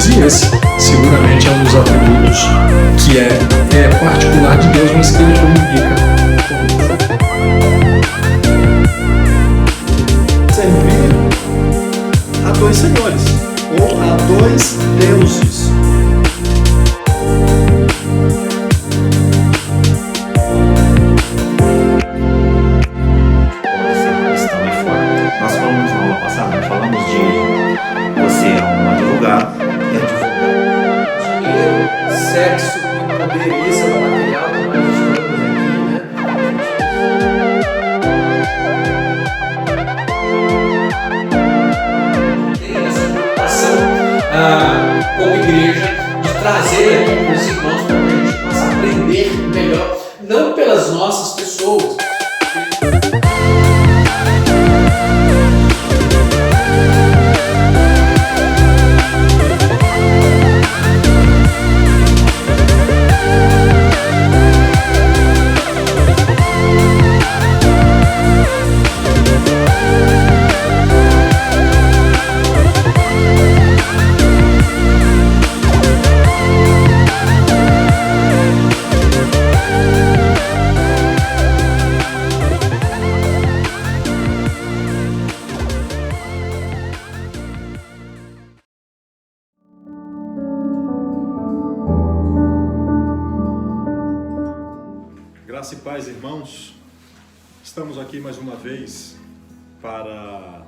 atributos, e esse seguramente é um dos atributos que é particular de Deus, mas que ele comunica com sempre há dois senhores, ou há dois deuses. Nós falamos na aula passada, falamos de você é um advogado e advogado. Dinheiro, sexo e poder, isso é o material que nós estamos aqui, né? Tem essa preocupação como igreja de trazer aqui para os irmãos para que a gente possa aprender melhor, não pelas nossas pessoas. Graça e paz, irmãos. Estamos aqui mais uma vez para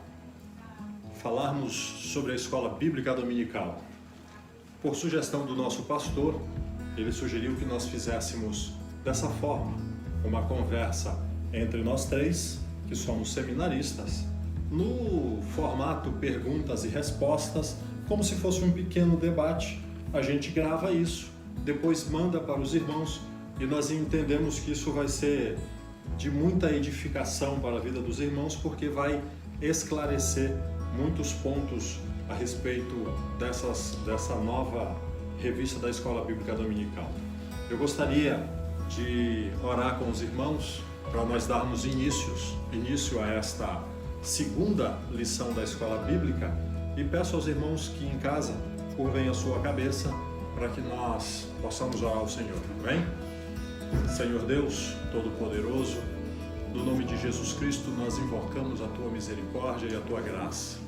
falarmos sobre a escola bíblica dominical. Por sugestão do nosso pastor, ele sugeriu que nós fizéssemos dessa forma, uma conversa entre nós três, que somos seminaristas, no formato perguntas e respostas, como se fosse um pequeno debate. A gente grava isso, depois manda para os irmãos, e nós entendemos que isso vai ser de muita edificação para a vida dos irmãos, porque vai esclarecer muitos pontos a respeito dessa nova revista da Escola Bíblica Dominical. Eu gostaria de orar com os irmãos para nós darmos início a esta segunda lição da Escola Bíblica, e peço aos irmãos que em casa curvem a sua cabeça para que nós possamos orar ao Senhor. Amém? Senhor Deus Todo-Poderoso, no nome de Jesus Cristo, nós invocamos a Tua misericórdia e a Tua graça.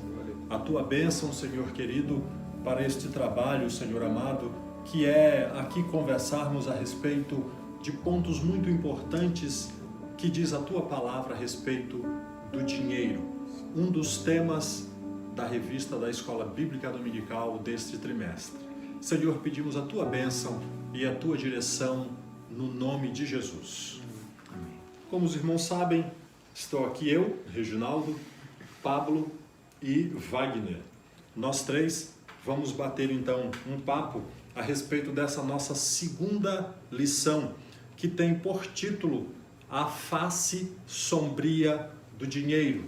A Tua bênção, Senhor querido, para este trabalho, Senhor amado, que é aqui conversarmos a respeito de pontos muito importantes que diz a Tua palavra a respeito do dinheiro. Um dos temas da revista da Escola Bíblica Dominical deste trimestre. Senhor, pedimos a Tua bênção e a Tua direção no nome de Jesus. Como os irmãos sabem, estou aqui eu, Reginaldo, Pablo e Wagner. Nós três vamos bater então um papo a respeito dessa nossa segunda lição, que tem por título A Face Sombria do Dinheiro.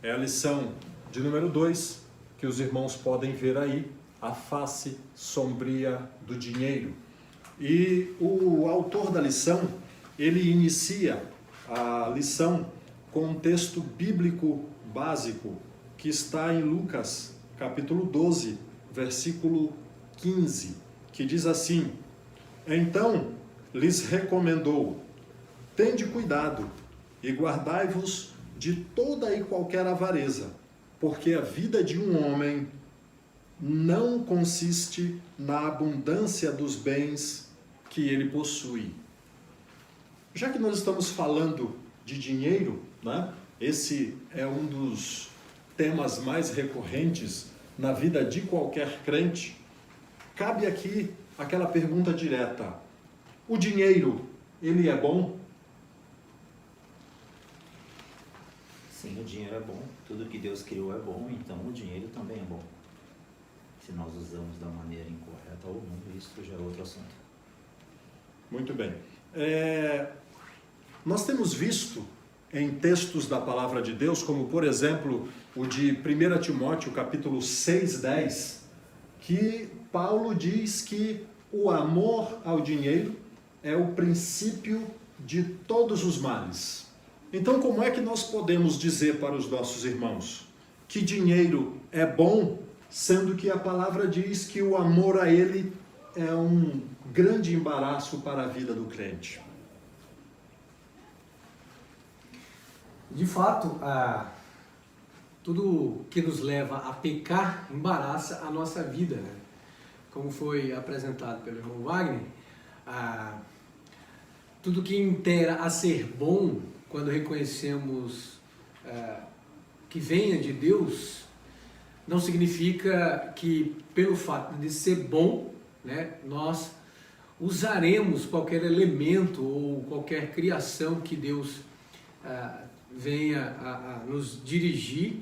É a lição de número 2, que os irmãos podem ver aí, A Face Sombria do Dinheiro. E o autor da lição, ele inicia a lição com um texto bíblico básico que está em Lucas, capítulo 12, versículo 15, que diz assim: Então lhes recomendou: tende cuidado e guardai-vos de toda e qualquer avareza, porque a vida de um homem não consiste na abundância dos bens que ele possui. Já que nós estamos falando de dinheiro, né? Esse é um dos temas mais recorrentes na vida de qualquer crente. Cabe aqui aquela pergunta direta: o dinheiro, ele é bom? Sim, o dinheiro é bom. Tudo que Deus criou é bom, então o dinheiro também é bom. Se nós usamos da maneira incorreta ou não, isso já é outro assunto. Muito bem. Nós temos visto em textos da Palavra de Deus, como por exemplo o de 1 Timóteo capítulo 6:10, que Paulo diz que o amor ao dinheiro é o princípio de todos os males. Então, como é que nós podemos dizer para os nossos irmãos que dinheiro é bom sendo que a palavra diz que o amor a Ele é um grande embaraço para a vida do crente. De fato, tudo que nos leva a pecar embaraça a nossa vida, né? Como foi apresentado pelo irmão Wagner, tudo que inteira a ser bom, quando reconhecemos que venha de Deus, não significa que pelo fato de ser bom, né, nós usaremos qualquer elemento ou qualquer criação que Deus venha a nos dirigir,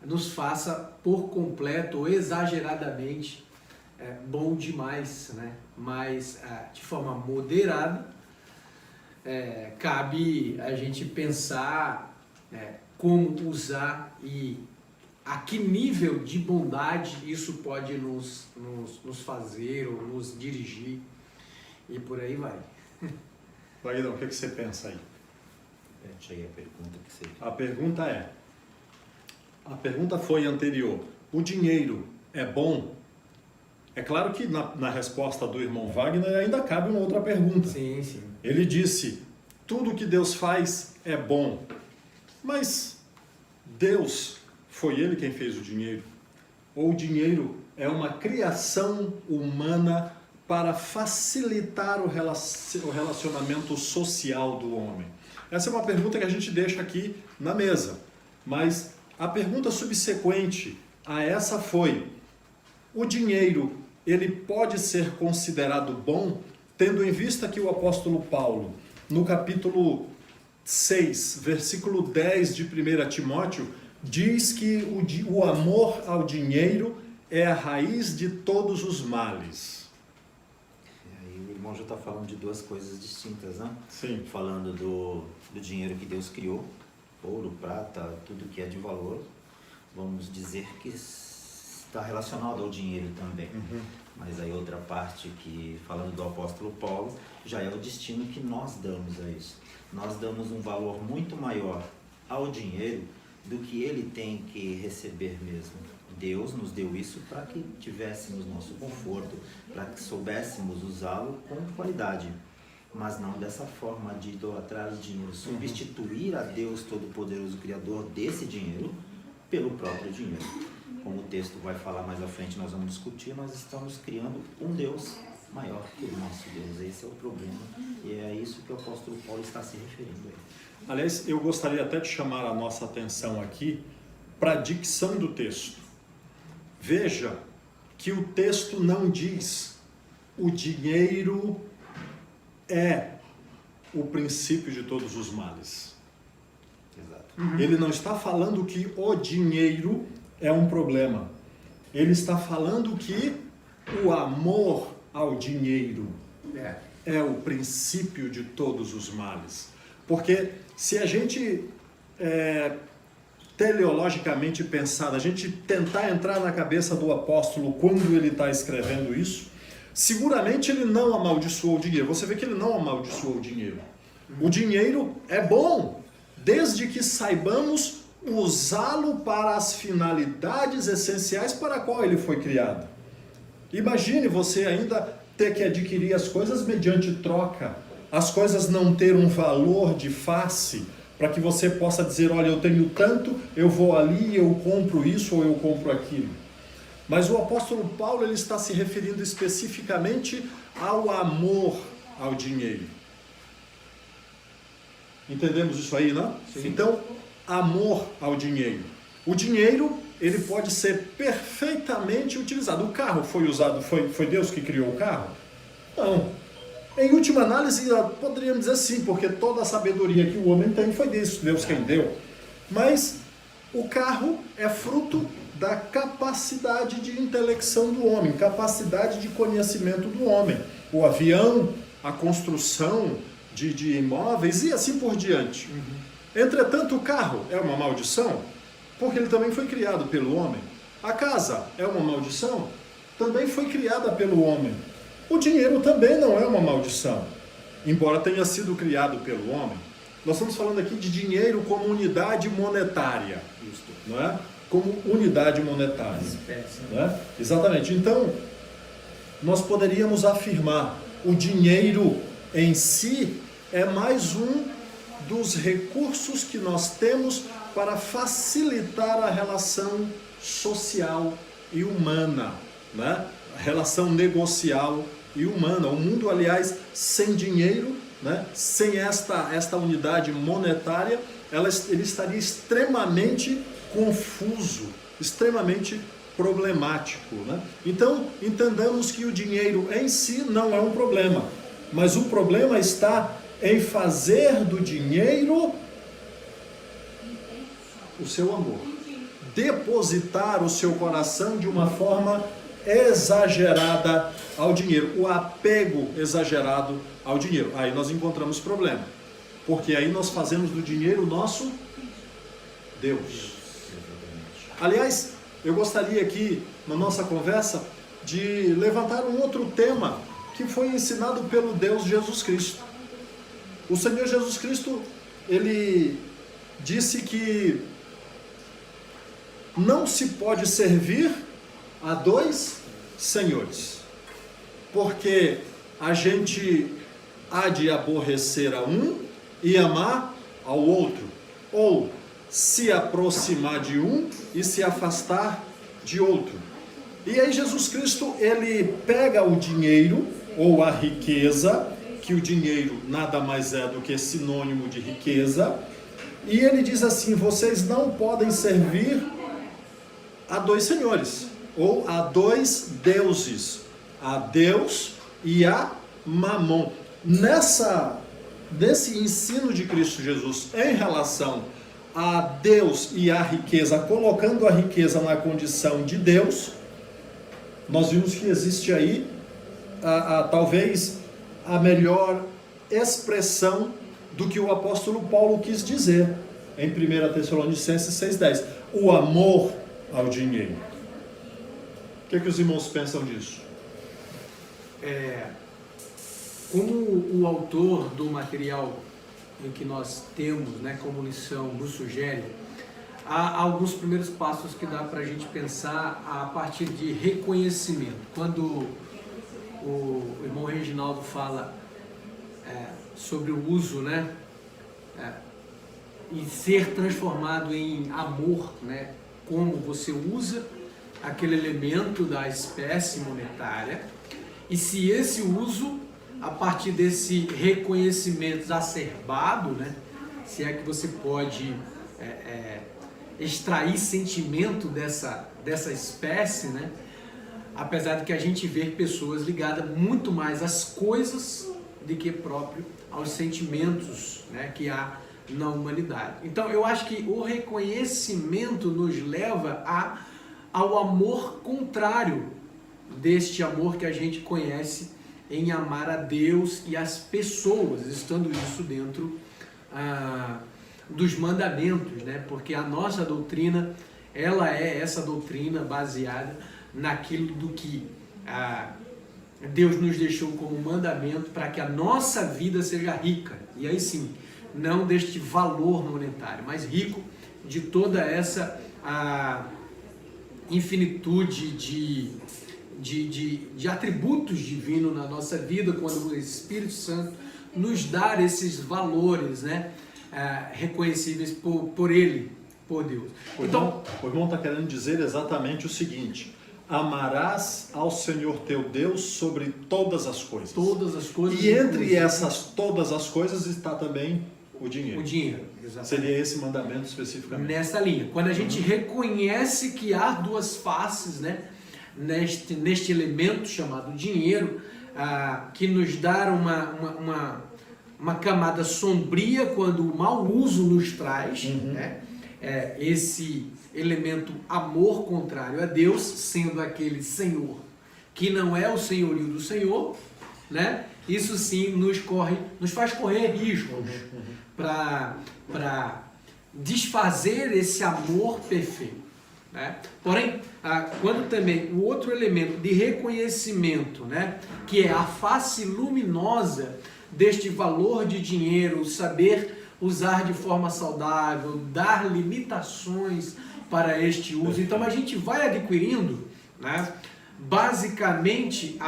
nos faça por completo ou exageradamente bom demais, né? Mas de forma moderada, cabe a gente pensar como usar e a que nível de bondade isso pode nos fazer ou nos dirigir, e por aí vai. Wagner, o que você pensa aí? Repete aí a pergunta que você... A pergunta foi anterior. O dinheiro é bom? É claro que na resposta do irmão Wagner ainda cabe uma outra pergunta. Sim, sim. Ele disse, tudo que Deus faz é bom. Mas Deus, foi Ele quem fez o dinheiro? Ou o dinheiro é uma criação humana para facilitar o relacionamento social do homem? Essa é uma pergunta que a gente deixa aqui na mesa. Mas a pergunta subsequente a essa foi, o dinheiro, ele pode ser considerado bom, tendo em vista que o apóstolo Paulo, no capítulo 6, versículo 10 de 1 Timóteo, diz que o amor ao dinheiro é a raiz de todos os males. Aí o irmão já está falando de duas coisas distintas, né? Sim. Falando do dinheiro que Deus criou, ouro, prata, tudo que é de valor, vamos dizer que está relacionado ao dinheiro também. Mas aí outra parte que, falando do apóstolo Paulo, já é o destino que nós damos a isso. Nós damos um valor muito maior ao dinheiro do que ele tem que receber mesmo. Deus nos deu isso para que tivéssemos nosso conforto, para que soubéssemos usá-lo com qualidade, mas não dessa forma de idolatrar o dinheiro, substituir a Deus Todo-Poderoso, Criador desse dinheiro, pelo próprio dinheiro. Como o texto vai falar mais à frente, nós vamos discutir, nós estamos criando um Deus maior que o nosso Deus. Esse é o problema e é isso que o apóstolo Paulo está se referindo aí. Aliás, eu gostaria até de chamar a nossa atenção aqui para a dicção do texto. Veja que o texto não diz o dinheiro é o princípio de todos os males. Exato. Ele não está falando que o dinheiro é um problema. Ele está falando que o amor ao dinheiro é o princípio de todos os males. Porque se a gente teleologicamente pensar, a gente tentar entrar na cabeça do apóstolo quando ele está escrevendo isso, seguramente ele não amaldiçoou o dinheiro. Você vê que ele não amaldiçoou o dinheiro. O dinheiro é bom, desde que saibamos usá-lo para as finalidades essenciais para a qual ele foi criado. Imagine você ainda ter que adquirir as coisas mediante troca, as coisas não ter um valor de face, para que você possa dizer, olha, eu tenho tanto, eu vou ali, eu compro isso ou eu compro aquilo. Mas o apóstolo Paulo ele está se referindo especificamente ao amor ao dinheiro. Entendemos isso aí, não? Sim. Então, amor ao dinheiro. O dinheiro, ele pode ser perfeitamente utilizado. O carro foi usado, foi Deus que criou o carro? Não. Em última análise, poderíamos dizer sim, porque toda a sabedoria que o homem tem foi Deus quem deu. Mas o carro é fruto da capacidade de intelecção do homem, capacidade de conhecimento do homem. O avião, a construção de imóveis e assim por diante. Entretanto, o carro é uma maldição, porque ele também foi criado pelo homem. A casa é uma maldição, também foi criada pelo homem. O dinheiro também não é uma maldição, embora tenha sido criado pelo homem. Nós estamos falando aqui de dinheiro como unidade monetária, não é? como unidade monetária. Né? Exatamente. Então, nós poderíamos afirmar, o dinheiro em si é mais um dos recursos que nós temos para facilitar a relação social e humana, né? A relação negocial e humana. O mundo, aliás, sem dinheiro, né? Sem esta unidade monetária, ele estaria extremamente confuso, extremamente problemático, né? Então, entendamos que o dinheiro em si não é um problema, mas o problema está em fazer do dinheiro o seu amor, depositar o seu coração de uma forma exagerada ao dinheiro, o apego exagerado ao dinheiro. Aí nós encontramos problema, porque aí nós fazemos do dinheiro o nosso Deus. Aliás, eu gostaria aqui, na nossa conversa, de levantar um outro tema que foi ensinado pelo Deus Jesus Cristo. O Senhor Jesus Cristo, ele disse que não se pode servir a dois senhores, porque a gente há de aborrecer a um e amar ao outro, ou se aproximar de um e se afastar de outro. E aí Jesus Cristo, ele pega o dinheiro ou a riqueza, que o dinheiro nada mais é do que sinônimo de riqueza, e ele diz assim: vocês não podem servir a dois senhores, ou a dois deuses, a Deus e a Mamon. Nesse ensino de Cristo Jesus em relação a Deus e a riqueza, colocando a riqueza na condição de Deus, nós vimos que existe aí talvez a melhor expressão do que o apóstolo Paulo quis dizer em 1 Tessalonicenses 6,10, o amor ao dinheiro. O que os irmãos pensam disso? Como o autor do material em que nós temos, né, como lição, nos sugere, há alguns primeiros passos que dá para a gente pensar a partir de reconhecimento. Quando o irmão Reginaldo fala sobre o uso, né, e ser transformado em amor, né, como você usa aquele elemento da espécie monetária, e se esse uso, a partir desse reconhecimento exacerbado, né, se é que você pode extrair sentimento dessa espécie, né, apesar de que a gente vê pessoas ligadas muito mais às coisas do que próprio aos sentimentos, né, que há na humanidade. Então eu acho que o reconhecimento nos leva ao amor contrário deste amor que a gente conhece em amar a Deus e as pessoas, estando isso dentro dos mandamentos, né? Porque a nossa doutrina, ela é essa doutrina baseada naquilo do que Deus nos deixou como mandamento para que a nossa vida seja rica, e aí sim, não deste valor monetário, mas rico de toda essa infinitude de atributos divinos na nossa vida, quando o Espírito Santo nos dá esses valores, né, reconhecíveis por Ele, por Deus. Então, o irmão está querendo dizer exatamente o seguinte: amarás ao Senhor teu Deus sobre todas as coisas. Todas as coisas. E entre essas todas as coisas está também o dinheiro. O dinheiro, exatamente. Seria esse mandamento especificamente. Nessa linha. Quando a gente reconhece que há duas faces, né, neste elemento chamado dinheiro, que nos dá uma camada sombria quando o mau uso nos traz, né, esse elemento amor contrário a Deus, sendo aquele Senhor que não é o senhorio do Senhor, né? Isso sim nos faz correr riscos para desfazer esse amor perfeito, né? Porém, quando também o outro elemento de reconhecimento, né, que é a face luminosa deste valor de dinheiro, saber usar de forma saudável, dar limitações para este uso. Então a gente vai adquirindo, né, basicamente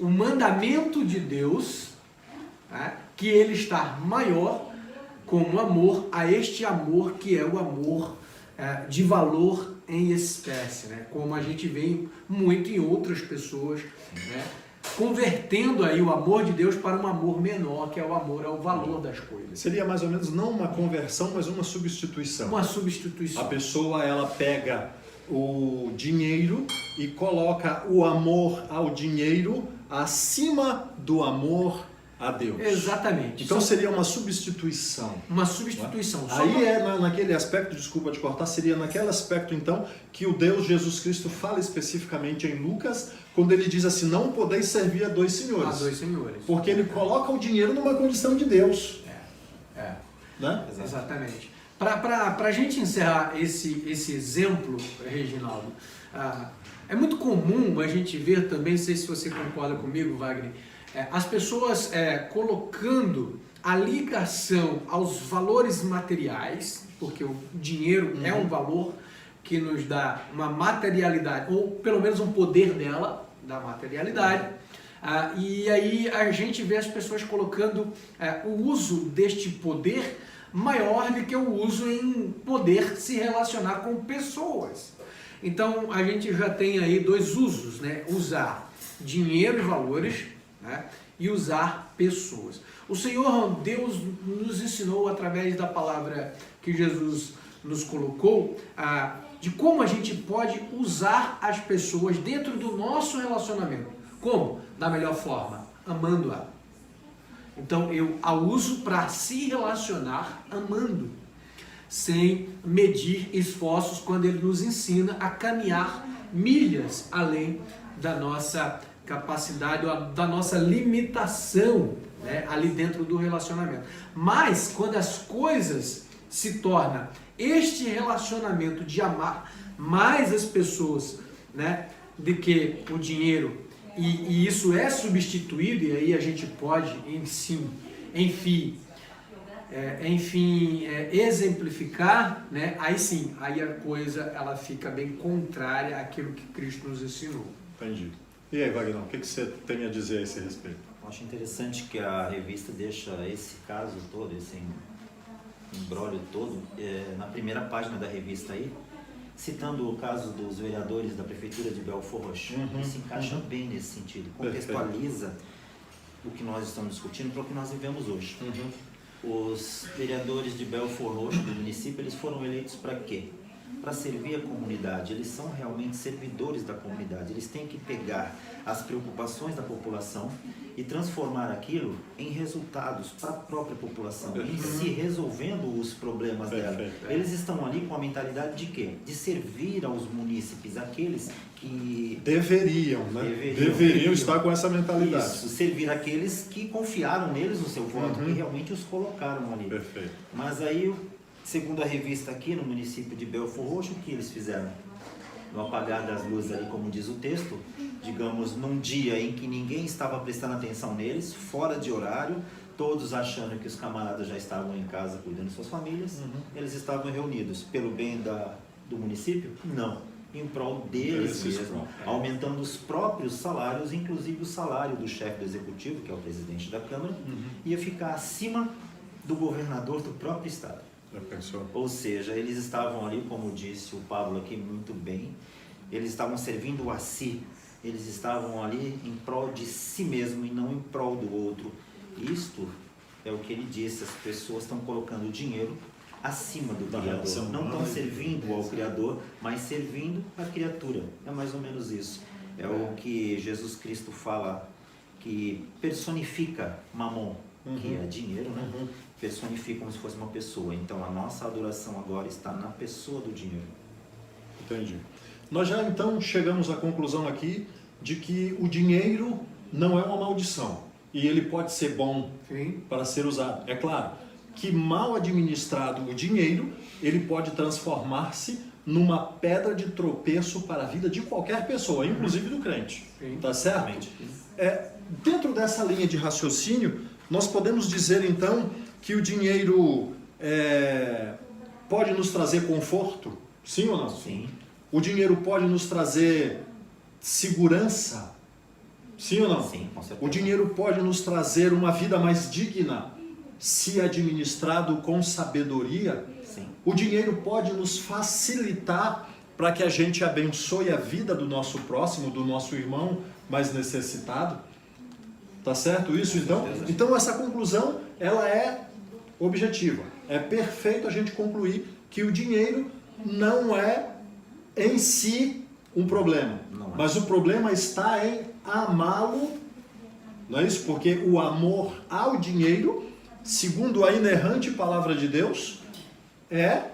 o mandamento de Deus, né, que ele está maior como amor a este amor que é o amor de valor em espécie, né, como a gente vê muito em outras pessoas, né, convertendo aí o amor de Deus para um amor menor, que é o amor ao valor das coisas. Seria mais ou menos não uma conversão, mas uma substituição. Uma substituição. A pessoa, ela pega o dinheiro e coloca o amor ao dinheiro acima do amor a Deus. Exatamente. Então seria uma substituição. Uma substituição. Aí é naquele aspecto, desculpa te cortar, seria naquele aspecto então que o Deus Jesus Cristo fala especificamente em Lucas, quando ele diz assim, não podeis servir a dois senhores. A dois senhores. Porque ele coloca o dinheiro numa condição de Deus. Né? Exatamente. Para a gente encerrar esse exemplo, Reginaldo, é muito comum a gente ver também, não sei se você concorda comigo, Wagner, as pessoas colocando a ligação aos valores materiais, porque o dinheiro é um valor que nos dá uma materialidade, ou pelo menos um poder dela, da materialidade, e aí a gente vê as pessoas colocando o uso deste poder maior do que o uso em poder se relacionar com pessoas. Então a gente já tem aí dois usos, né? Usar dinheiro e valores, né? E usar pessoas. O Senhor Deus nos ensinou através da palavra que Jesus nos colocou, de como a gente pode usar as pessoas dentro do nosso relacionamento. Como? Da melhor forma, amando-a. Então eu a uso para se relacionar amando, sem medir esforços, quando ele nos ensina a caminhar milhas além da nossa capacidade, da nossa limitação, né, ali dentro do relacionamento. Mas quando as coisas se tornam este relacionamento de amar mais as pessoas, né, do que o dinheiro, e isso é substituído, e aí a gente pode, enfim, exemplificar, né, aí sim, aí a coisa ela fica bem contrária àquilo que Cristo nos ensinou. Entendi. E aí, Wagner, o que você tem a dizer a esse respeito? Eu acho interessante que a revista deixa esse caso todo, esse imbróglio todo, na primeira página da revista aí, citando o caso dos vereadores da Prefeitura de Belford Roxo. Se encaixa bem nesse sentido, contextualiza o que nós estamos discutindo para o que nós vivemos hoje. Os vereadores de Belford Roxo, do município, eles foram eleitos para quê? Para servir a comunidade. Eles são realmente servidores da comunidade. Eles têm que pegar as preocupações da população e transformar aquilo em resultados para a própria população, em si resolvendo os problemas dela. Eles estão ali com a mentalidade de quê? De servir aos munícipes, aqueles que deveriam, né? Deveriam estar com essa mentalidade. Isso, servir aqueles que confiaram neles no seu voto, que realmente os colocaram ali. Perfeito. Mas aí, segundo a revista aqui no município de Belford Roxo, o que eles fizeram? No apagar das luzes ali, como diz o texto, digamos, num dia em que ninguém estava prestando atenção neles, fora de horário, todos achando que os camaradas já estavam em casa cuidando de suas famílias, eles estavam reunidos pelo bem do município? Não, em prol deles mesmos, aumentando os próprios salários, inclusive o salário do chefe do executivo, que é o presidente da Câmara, ia ficar acima do governador do próprio estado. Ou seja, eles estavam ali, como disse o Pablo aqui muito bem, eles estavam servindo a si, eles estavam ali em prol de si mesmo e não em prol do outro. Isto é o que ele disse, as pessoas estão colocando o dinheiro acima do Criador, não estão servindo ao Criador, mas servindo a criatura. É mais ou menos isso. É o que Jesus Cristo fala, que personifica Mamon, que é dinheiro, né? Personifica como se fosse uma pessoa. Então a nossa adoração agora está na pessoa do dinheiro. Entendi. Nós já então chegamos à conclusão aqui de que o dinheiro não é uma maldição e ele pode ser bom para ser usado. É claro que mal administrado o dinheiro, ele pode transformar-se numa pedra de tropeço para a vida de qualquer pessoa, inclusive do crente. Tá certo? Dentro dessa linha de raciocínio, nós podemos dizer então que o dinheiro pode nos trazer conforto? Sim ou não? Sim. O dinheiro pode nos trazer segurança? Sim ou não? Sim, com certeza. O dinheiro pode nos trazer uma vida mais digna, se administrado com sabedoria? Sim. O dinheiro pode nos facilitar para que a gente abençoe a vida do nosso próximo, do nosso irmão mais necessitado? Tá certo isso, então? Então essa conclusão, ela é objetiva. É perfeito a gente concluir que o dinheiro não é em si um problema. Não é. Mas o problema está em amá-lo, não é isso? Porque o amor ao dinheiro, segundo a inerrante palavra de Deus, é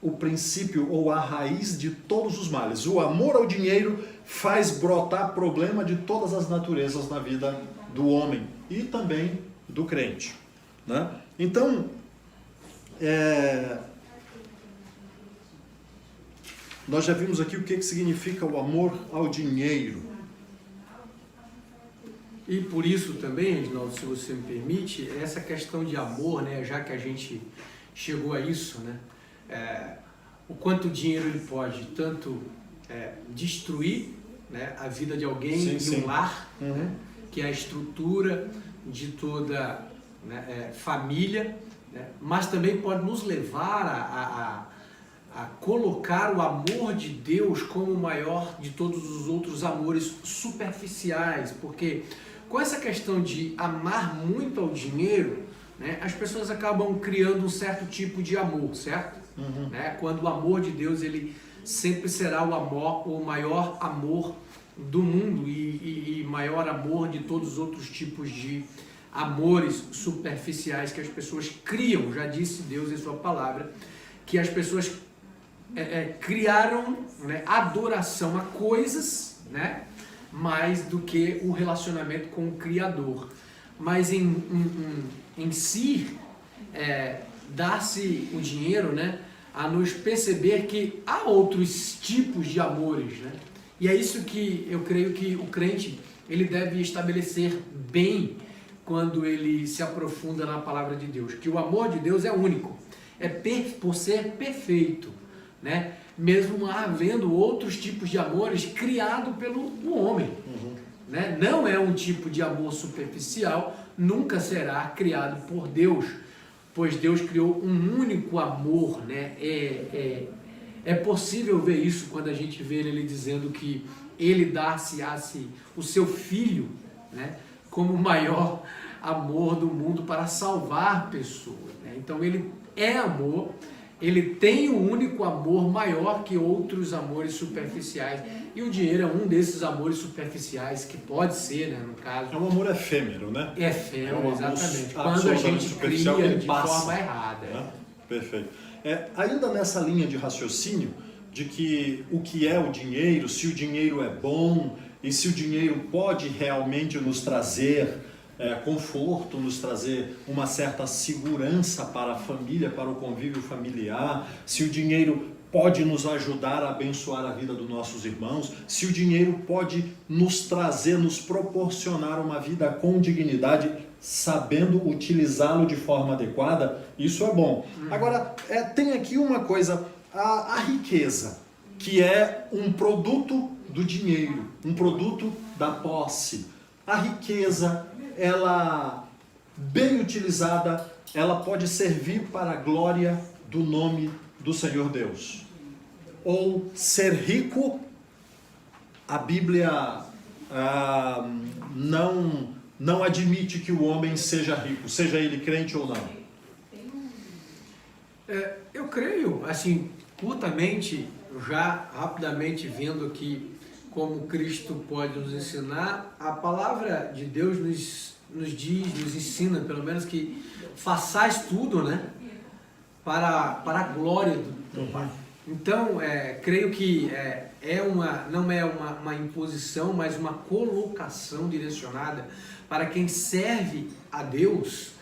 o princípio ou a raiz de todos os males. O amor ao dinheiro faz brotar problema de todas as naturezas na vida do homem e também do crente, né? Então, nós já vimos aqui o que significa o amor ao dinheiro. E por isso também, Reginaldo, se você me permite, essa questão de amor, né, já que a gente chegou a isso, né, o quanto o dinheiro ele pode tanto destruir, né, a vida de alguém, Sim, de sim. um lar, Uhum. né, que é a estrutura de toda, né, família, né, mas também pode nos levar a colocar o amor de Deus como o maior de todos os outros amores superficiais, porque com essa questão de amar muito ao dinheiro, né, as pessoas acabam criando um certo tipo de amor, certo? Uhum. Né? Quando o amor de Deus ele sempre será o maior amor do mundo e maior amor de todos os outros tipos de amores superficiais que as pessoas criam. Já disse Deus em sua palavra que as pessoas criaram, né, adoração a coisas, né, mais do que o relacionamento com o Criador. Mas em si, dá-se o dinheiro, né, a nos perceber que há outros tipos de amores, né? E é isso que eu creio que o crente ele deve estabelecer bem quando ele se aprofunda na palavra de Deus, que o amor de Deus é único, por ser perfeito, né? Mesmo havendo outros tipos de amores criados pelo homem, né? Não é um tipo de amor superficial, nunca será criado por Deus, pois Deus criou um único amor, né? É possível ver isso quando a gente vê ele dizendo que ele dá-se o seu filho, né, como o maior amor do mundo para salvar pessoas, né? Então ele é amor, ele tem um único amor maior que outros amores superficiais, e o dinheiro é um desses amores superficiais que pode ser, né, no caso. É um amor efêmero, né? Efêmero, É um amor exatamente. Quando a absolutamente gente superficial que cria ele de passa, forma errada. né? Perfeito. Ainda nessa linha de raciocínio de que o que é o dinheiro, se o dinheiro é bom e se o dinheiro pode realmente nos trazer conforto, nos trazer uma certa segurança para a família, para o convívio familiar, se o dinheiro pode nos ajudar a abençoar a vida dos nossos irmãos, se o dinheiro pode nos trazer, nos proporcionar uma vida com dignidade, sabendo utilizá-lo de forma adequada, isso é bom. Agora, tem aqui uma coisa, a riqueza, que é um produto do dinheiro, um produto da posse. A riqueza, ela, bem utilizada, ela pode servir para a glória do nome do Senhor Deus. Ou ser rico, a Bíblia não admite que o homem seja rico, seja ele crente ou não. Eu creio, assim, curtamente, já rapidamente vendo aqui como Cristo pode nos ensinar, a palavra de Deus nos diz, nos ensina, pelo menos, que façais tudo, né, para a glória do Pai. Então, creio que não é uma imposição, mas uma colocação direcionada para quem serve a Deus,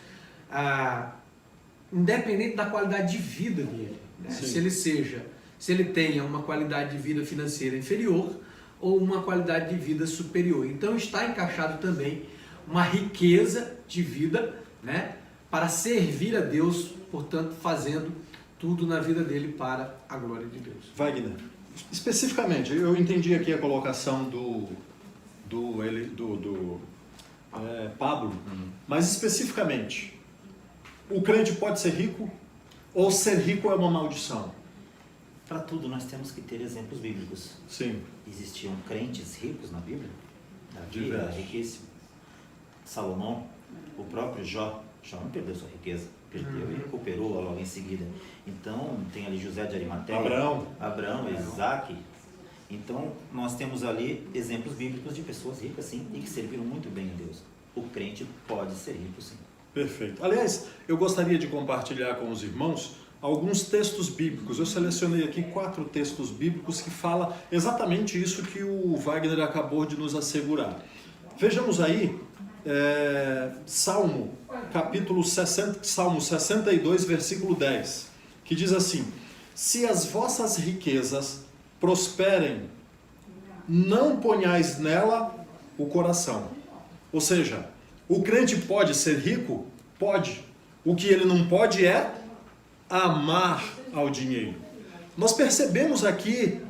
independente da qualidade de vida dele, né? Se ele tenha uma qualidade de vida financeira inferior ou uma qualidade de vida superior. Então está encaixado também uma riqueza de vida, né, para servir a Deus, portanto fazendo tudo na vida dele para a glória de Deus. Wagner, especificamente, eu entendi aqui a colocação do Pablo, mas especificamente, o crente pode ser rico ou ser rico é uma maldição? Para tudo nós temos que ter exemplos bíblicos. Sim. Existiam crentes ricos na Bíblia? Davi era Diversos. riquíssimo. Salomão, o próprio Jó não perdeu sua riqueza, perdeu e recuperou logo em seguida. Então, tem ali José de Arimateia, Abraão, Isaac. Então, nós temos ali exemplos bíblicos de pessoas ricas, sim, e que serviram muito bem a Deus. O crente pode ser rico, sim. Perfeito. Aliás, eu gostaria de compartilhar com os irmãos alguns textos bíblicos. Eu selecionei aqui 4 textos bíblicos que falam exatamente isso que o Wagner acabou de nos assegurar. Vejamos aí, Salmo 62, versículo 10, que diz assim: se as vossas riquezas prosperem, não ponhais nela o coração. Ou seja, o crente pode ser rico? Pode. O que ele não pode é amar ao dinheiro. Nós percebemos aqui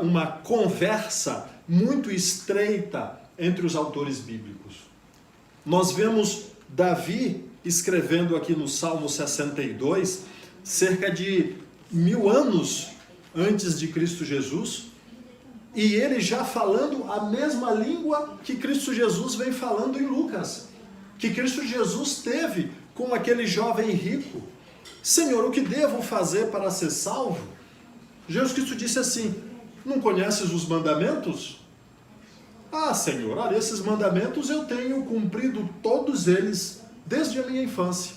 uma conversa muito estreita entre os autores bíblicos. Nós vemos Davi escrevendo aqui no Salmo 62, cerca de 1000 anos antes de Cristo Jesus, e ele já falando a mesma língua que Cristo Jesus vem falando em Lucas, que Cristo Jesus teve com aquele jovem rico. Senhor, o que devo fazer para ser salvo? Jesus Cristo disse assim: não conheces os mandamentos? Ah, Senhor, olha, esses mandamentos eu tenho cumprido todos eles desde a minha infância.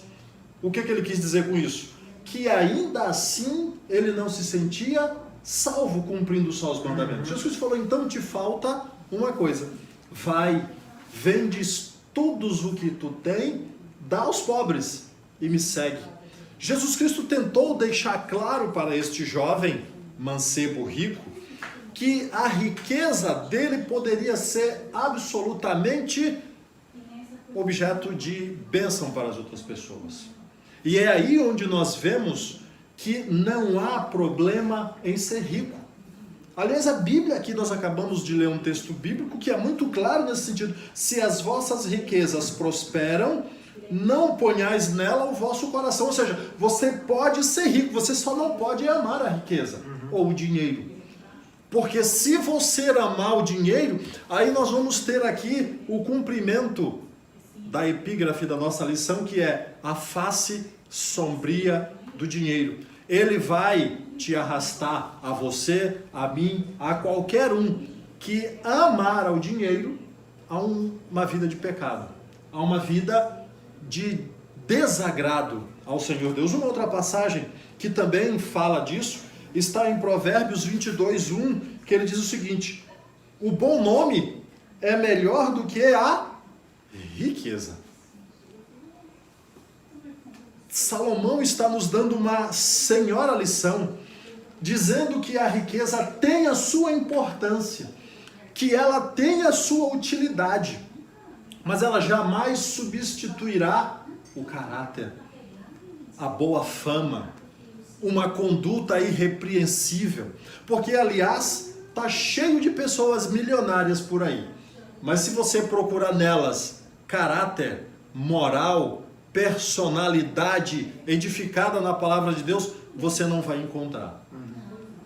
O que ele quis dizer com isso? Que ainda assim ele não se sentia salvo cumprindo só os mandamentos. Jesus Cristo falou: então te falta uma coisa. Vai, vendes todos o que tu tem, dá aos pobres e me segue. Jesus Cristo tentou deixar claro para este jovem mancebo rico que a riqueza dele poderia ser absolutamente objeto de bênção para as outras pessoas. E é aí onde nós vemos que não há problema em ser rico. Aliás, a Bíblia aqui, nós acabamos de ler um texto bíblico que é muito claro nesse sentido: se as vossas riquezas prosperam, não ponhais nela o vosso coração. Ou seja, você pode ser rico, você só não pode amar a riqueza ou o dinheiro. Porque se você amar o dinheiro, aí nós vamos ter aqui o cumprimento da epígrafe da nossa lição, que é a face sombria do dinheiro. Ele vai te arrastar, a você, a mim, a qualquer um que amar ao dinheiro, a uma vida de pecado, a uma vida de desagrado ao Senhor Deus. Uma outra passagem que também fala disso está em Provérbios 22:1, que ele diz o seguinte: o bom nome é melhor do que a riqueza. Salomão está nos dando uma senhora lição, dizendo que a riqueza tem a sua importância, que ela tem a sua utilidade, mas ela jamais substituirá o caráter, a boa fama, uma conduta irrepreensível. Porque, aliás, está cheio de pessoas milionárias por aí, mas se você procurar nelas caráter, moral, personalidade edificada na palavra de Deus, você não vai encontrar.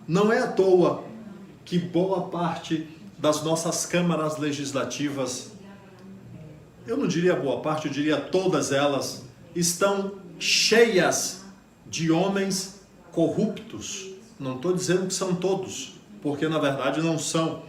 Não é à toa que boa parte das nossas câmaras legislativas, eu não diria boa parte, eu diria todas elas, estão cheias de homens corruptos. Não estou dizendo que são todos, porque na verdade não são,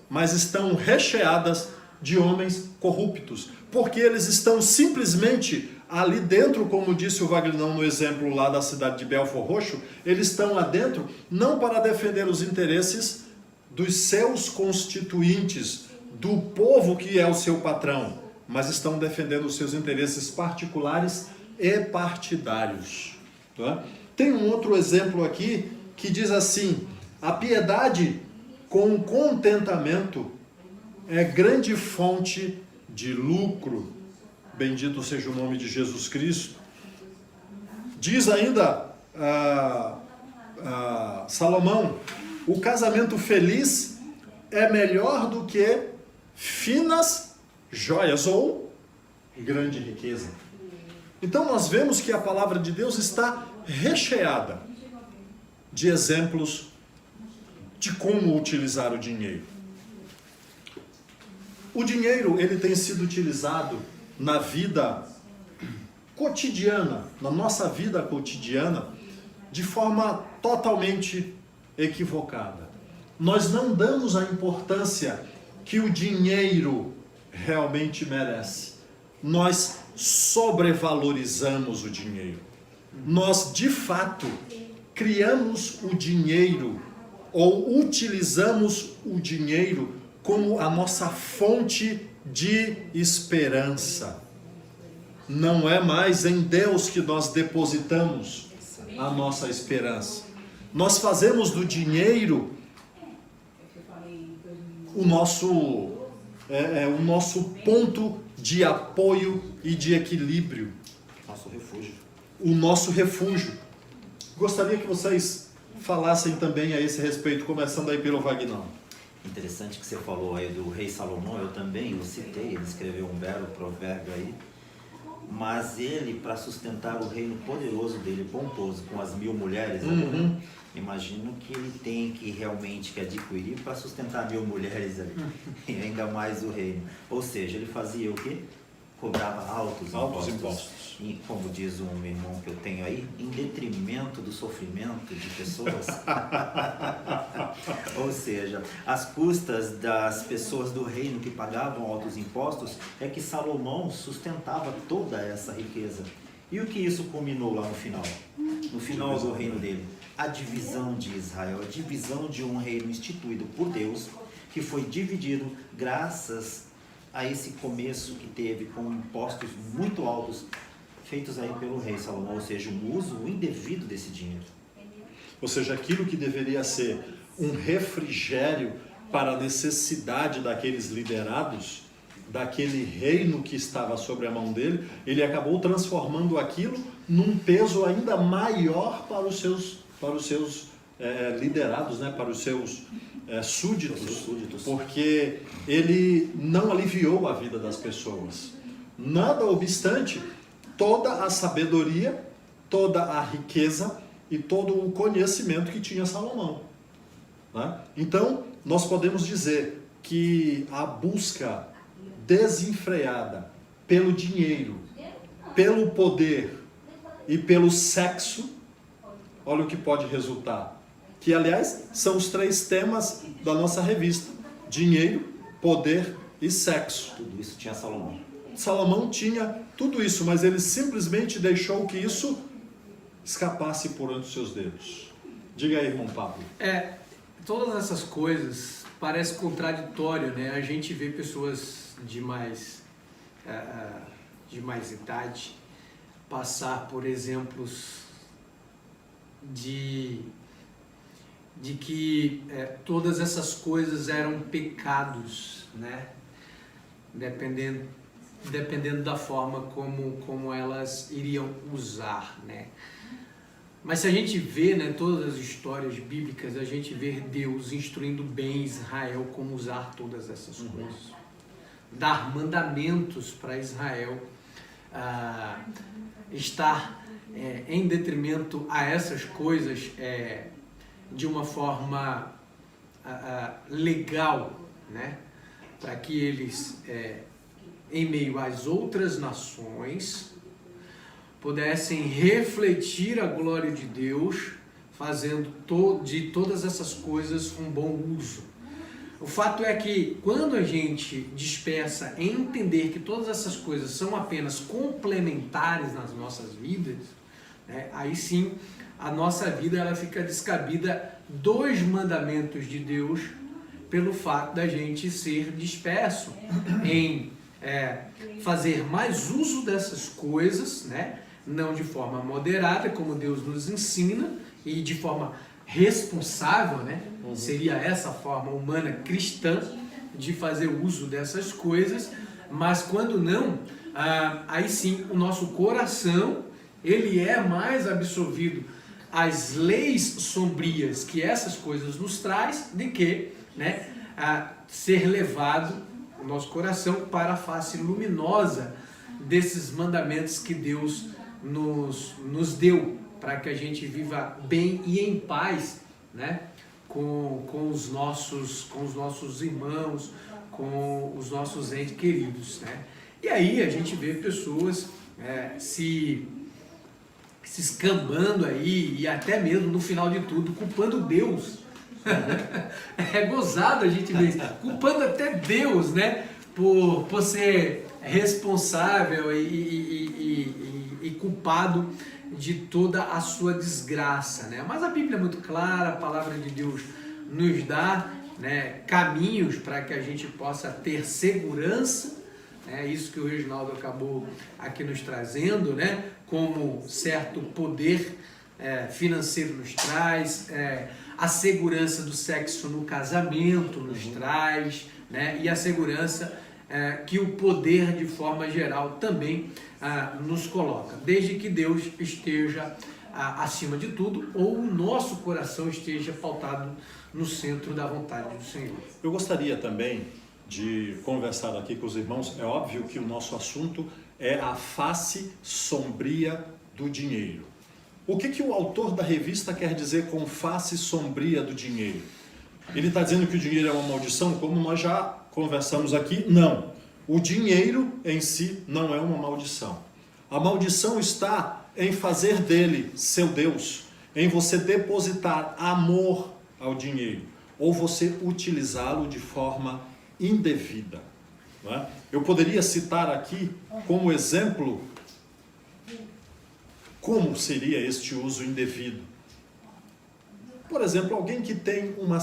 mas estão recheadas de homens corruptos, porque eles estão simplesmente ali dentro, como disse o Wagner no exemplo lá da cidade de Belfort Roxo, eles estão lá dentro não para defender os interesses dos seus constituintes, do povo que é o seu patrão, mas estão defendendo os seus interesses particulares e partidários. Tá? Tem um outro exemplo aqui que diz assim: a piedade com contentamento é grande fonte de lucro. Bendito seja o nome de Jesus Cristo. Diz ainda Salomão, o casamento feliz é melhor do que finas joias ou grande riqueza. Então nós vemos que a palavra de Deus está recheada de exemplos de como utilizar o dinheiro. O dinheiro, ele tem sido utilizado na vida cotidiana, na nossa vida cotidiana, de forma totalmente equivocada. Nós não damos a importância que o dinheiro realmente merece. Nós sobrevalorizamos o dinheiro. Nós, de fato, criamos o dinheiro ou utilizamos o dinheiro como a nossa fonte de esperança. Não é mais em Deus que nós depositamos a nossa esperança. Nós fazemos do dinheiro o nosso ponto de apoio e de equilíbrio. Nosso refúgio. O nosso refúgio. Gostaria que vocês falassem também a esse respeito, começando aí pelo Vagnão. Interessante que você falou aí do rei Salomão, eu também o citei, ele escreveu um belo provérbio aí, mas ele, para sustentar o reino poderoso dele, pomposo, com as 1000 mulheres, imagino que ele tem que realmente adquirir para sustentar 1000 mulheres ali, e ainda mais o reino. Ou seja, ele fazia o quê? Cobrava altos impostos. E, como diz um irmão que eu tenho aí, em detrimento do sofrimento de pessoas. Ou seja, as custas das pessoas do reino que pagavam altos impostos é que Salomão sustentava toda essa riqueza. E o que isso culminou lá no final? No final do reino dele? A divisão de Israel, a divisão de um reino instituído por Deus, que foi dividido graças a esse começo que teve com impostos muito altos feitos aí pelo rei Salomão, ou seja, um uso indevido desse dinheiro. Ou seja, aquilo que deveria ser um refrigério para a necessidade daqueles liderados, daquele reino que estava sobre a mão dele, ele acabou transformando aquilo num peso ainda maior para os seus liderados, né? Para os seus súditos, porque ele não aliviou a vida das pessoas. Nada obstante, toda a sabedoria, toda a riqueza e todo o conhecimento que tinha Salomão, né? Então, nós podemos dizer que a busca desenfreada pelo dinheiro, pelo poder e pelo sexo, olha o que pode resultar. Que, aliás, são os 3 temas da nossa revista: dinheiro, poder e sexo. Tudo isso tinha Salomão. Salomão tinha tudo isso, mas ele simplesmente deixou que isso escapasse por entre os seus dedos. Diga aí, irmão Pablo. Todas essas coisas parecem contraditórias, né? A gente vê pessoas de mais idade passar por exemplos de que todas essas coisas eram pecados, né? Dependendo da forma como elas iriam usar, né? Mas se a gente vê, né, todas as histórias bíblicas, a gente vê Deus instruindo bem Israel como usar todas essas coisas. Dar mandamentos para Israel, estar em detrimento a essas coisas de uma forma legal, né? Para que eles, em meio às outras nações, pudessem refletir a glória de Deus, fazendo de todas essas coisas um bom uso. O fato é que quando a gente dispersa em entender que todas essas coisas são apenas complementares nas nossas vidas, né, aí sim a nossa vida ela fica descabida dos mandamentos de Deus pelo fato da gente ser disperso em fazer mais uso dessas coisas, né? Não de forma moderada, como Deus nos ensina, e de forma responsável, né? Seria essa forma humana cristã de fazer uso dessas coisas, mas quando não, aí sim o nosso coração ele é mais absorvido as leis sombrias que essas coisas nos traz, de que, né, a ser levado o nosso coração para a face luminosa desses mandamentos que Deus nos deu, para que a gente viva bem e em paz, né, com os nossos irmãos, com os nossos entes queridos, né? E aí a gente vê pessoas se escambando aí, e até mesmo no final de tudo culpando Deus. É gozado a gente ver isso, culpando até Deus, né, por ser responsável e culpado de toda a sua desgraça, né? Mas a Bíblia é muito clara, a palavra de Deus nos dá, né, caminhos para que a gente possa ter segurança, né? Isso que o Reginaldo acabou aqui nos trazendo, né? Como certo poder financeiro nos traz, a segurança do sexo no casamento nos traz, né? E a segurança que o poder de forma geral também nos coloca, desde que Deus esteja acima de tudo, ou o nosso coração esteja pautado no centro da vontade do Senhor. Eu gostaria também de conversar aqui com os irmãos. É óbvio que o nosso assunto é a face sombria do dinheiro. O que o autor da revista quer dizer com face sombria do dinheiro? Ele está dizendo que o dinheiro é uma maldição, como nós já conversamos aqui? Não. O dinheiro em si não é uma maldição. A maldição está em fazer dele seu Deus, em você depositar amor ao dinheiro, ou você utilizá-lo de forma indevida. Não é? Eu poderia citar aqui como exemplo como seria este uso indevido. Por exemplo, alguém que tem um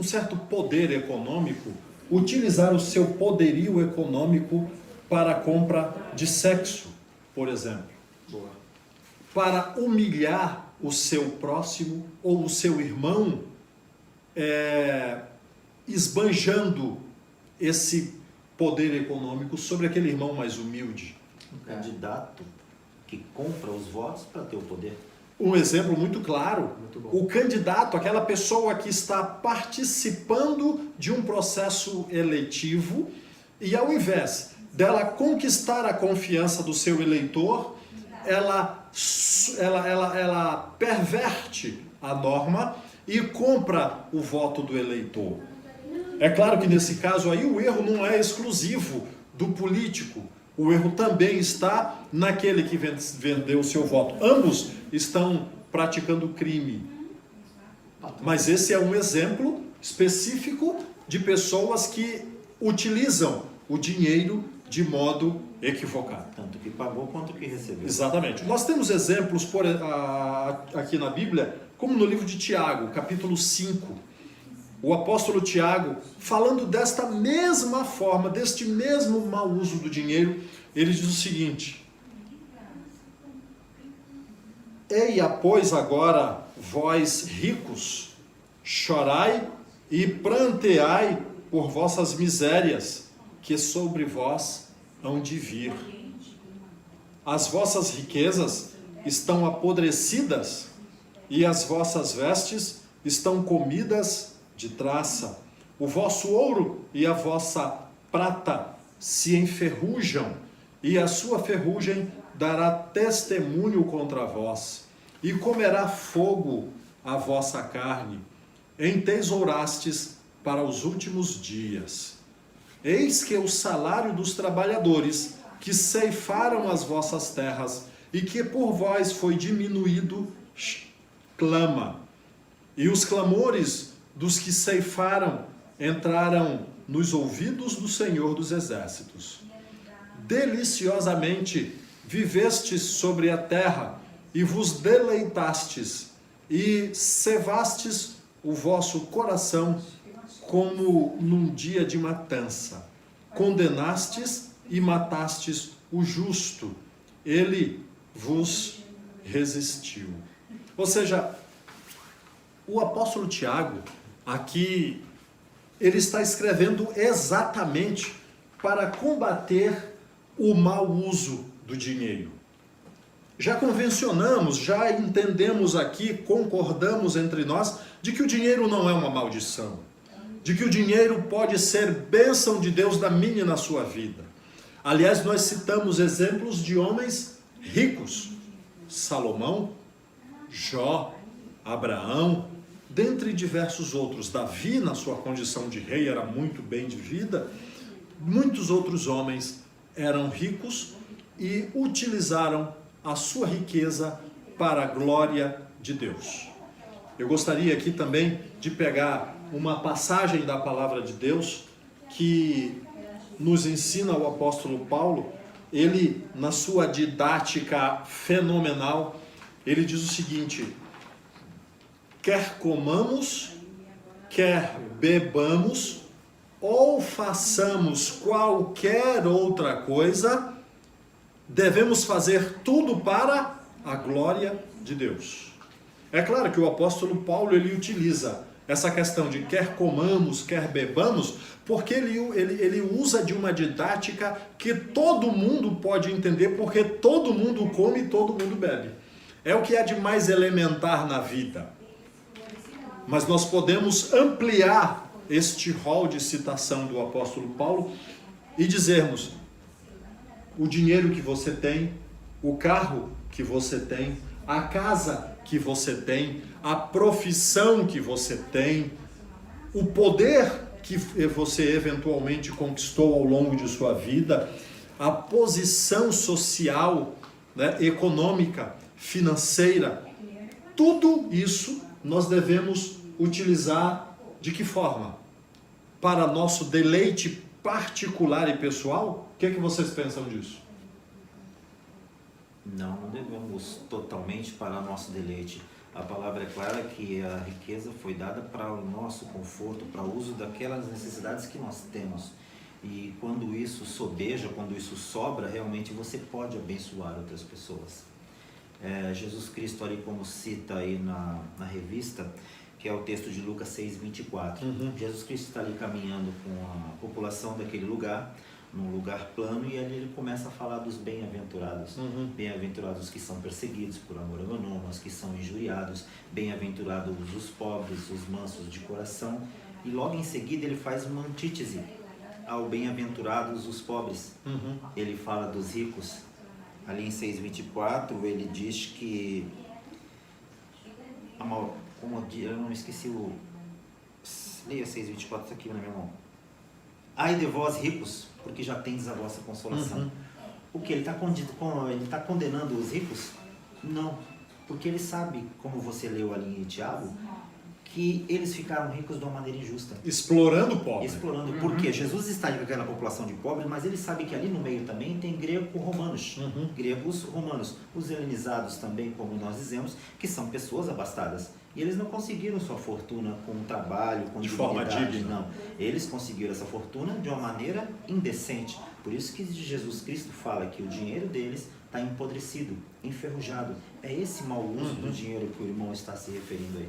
certo poder econômico, utilizar o seu poderio econômico para a compra de sexo, por exemplo. Boa. Para humilhar o seu próximo ou o seu irmão, esbanjando esse poder econômico sobre aquele irmão mais humilde. Um candidato que compra os votos para ter o poder. Um exemplo muito claro, Muito bom. o candidato, aquela pessoa que está participando de um processo eletivo e ao invés dela conquistar a confiança do seu eleitor, ela perverte a norma e compra o voto do eleitor. É claro que nesse caso aí o erro não é exclusivo do político. O erro também está naquele que vendeu o seu voto. Ambos estão praticando crime. Mas esse é um exemplo específico de pessoas que utilizam o dinheiro de modo equivocado. Tanto que pagou quanto que recebeu. Exatamente. Nós temos exemplos aqui na Bíblia, como no livro de Tiago, capítulo 5. O apóstolo Tiago, falando desta mesma forma, deste mesmo mau uso do dinheiro, ele diz o seguinte: Eia, pois, agora, vós ricos, chorai e pranteai por vossas misérias, que sobre vós hão de vir. As vossas riquezas estão apodrecidas, e as vossas vestes estão comidas de traça. O vosso ouro e a vossa prata se enferrujam, e a sua ferrugem dará testemunho contra vós, e comerá fogo a vossa carne. Entesourastes para os últimos dias. Eis que o salário dos trabalhadores que ceifaram as vossas terras e que por vós foi diminuído, clama. E os clamores dos que ceifaram entraram nos ouvidos do Senhor dos Exércitos. Deliciosamente vivestes sobre a terra e vos deleitastes e cevastes o vosso coração como num dia de matança. Condenastes e matastes o justo. Ele vos resistiu. Ou seja, o apóstolo Tiago, aqui, ele está escrevendo exatamente para combater o mau uso do dinheiro. já convencionamos, já entendemos aqui, concordamos entre nós de que o dinheiro não é uma maldição, de que o dinheiro pode ser bênção de Deus na minha e na sua vida. Aliás, nós citamos exemplos de homens ricos: Salomão, Jó, Abraão, dentre diversos outros. Davi, na sua condição de rei, era muito bem de vida. Muitos outros homens eram ricos e utilizaram a sua riqueza para a glória de Deus. Eu gostaria aqui também de pegar uma passagem da palavra de Deus que nos ensina o apóstolo Paulo. Ele, na sua didática fenomenal, ele diz o seguinte: quer comamos, quer bebamos, ou façamos qualquer outra coisa, devemos fazer tudo para a glória de Deus. É claro que o apóstolo Paulo, ele utiliza essa questão de quer comamos, quer bebamos, porque ele usa de uma didática que todo mundo pode entender, porque todo mundo come e todo mundo bebe. É o que há de mais elementar na vida. Mas nós podemos ampliar este rol de citação do apóstolo Paulo e dizermos: o dinheiro que você tem, o carro que você tem, a casa que você tem, a profissão que você tem, o poder que você eventualmente conquistou ao longo de sua vida, a posição social, né, econômica, financeira, tudo isso nós devemos utilizar de que forma? Para nosso deleite particular e pessoal? O que é que vocês pensam disso? Não devemos totalmente para nosso deleite. A palavra é clara que a riqueza foi dada para o nosso conforto, para o uso daquelas necessidades que nós temos. E quando isso sobeja, quando isso sobra, realmente você pode abençoar outras pessoas. Jesus Cristo ali, como cita aí na revista, que é o texto de Lucas 6:24. Jesus Cristo está ali caminhando com a população daquele lugar, num lugar plano, e ali ele começa a falar dos bem-aventurados. Bem-aventurados que são perseguidos por amor ao meu nome, os que são injuriados, bem-aventurados os pobres, os mansos de coração. E logo em seguida ele faz uma antítese ao bem-aventurados os pobres. Ele fala dos ricos. Ali em 6:24 ele diz que, eu não esqueci o... Leia 6:24, está aqui na minha mão. Ai de vós ricos, porque já tendes a vossa consolação. O que? Ele está condenando os ricos? Não, porque ele sabe, como você leu ali em Tiago, que eles ficaram ricos de uma maneira injusta. Explorando o pobre. Explorando, porque Jesus está com aquela população de pobres, mas ele sabe que ali no meio também tem grego-romanos. Gregos romanos. Os helenizados também, como nós dizemos, que são pessoas abastadas. E eles não conseguiram sua fortuna com trabalho, com de forma digna. Não. Eles conseguiram essa fortuna de uma maneira indecente. Por isso que Jesus Cristo fala que o dinheiro deles está empodrecido, enferrujado. É esse mau uso do dinheiro que o irmão está se referindo aí.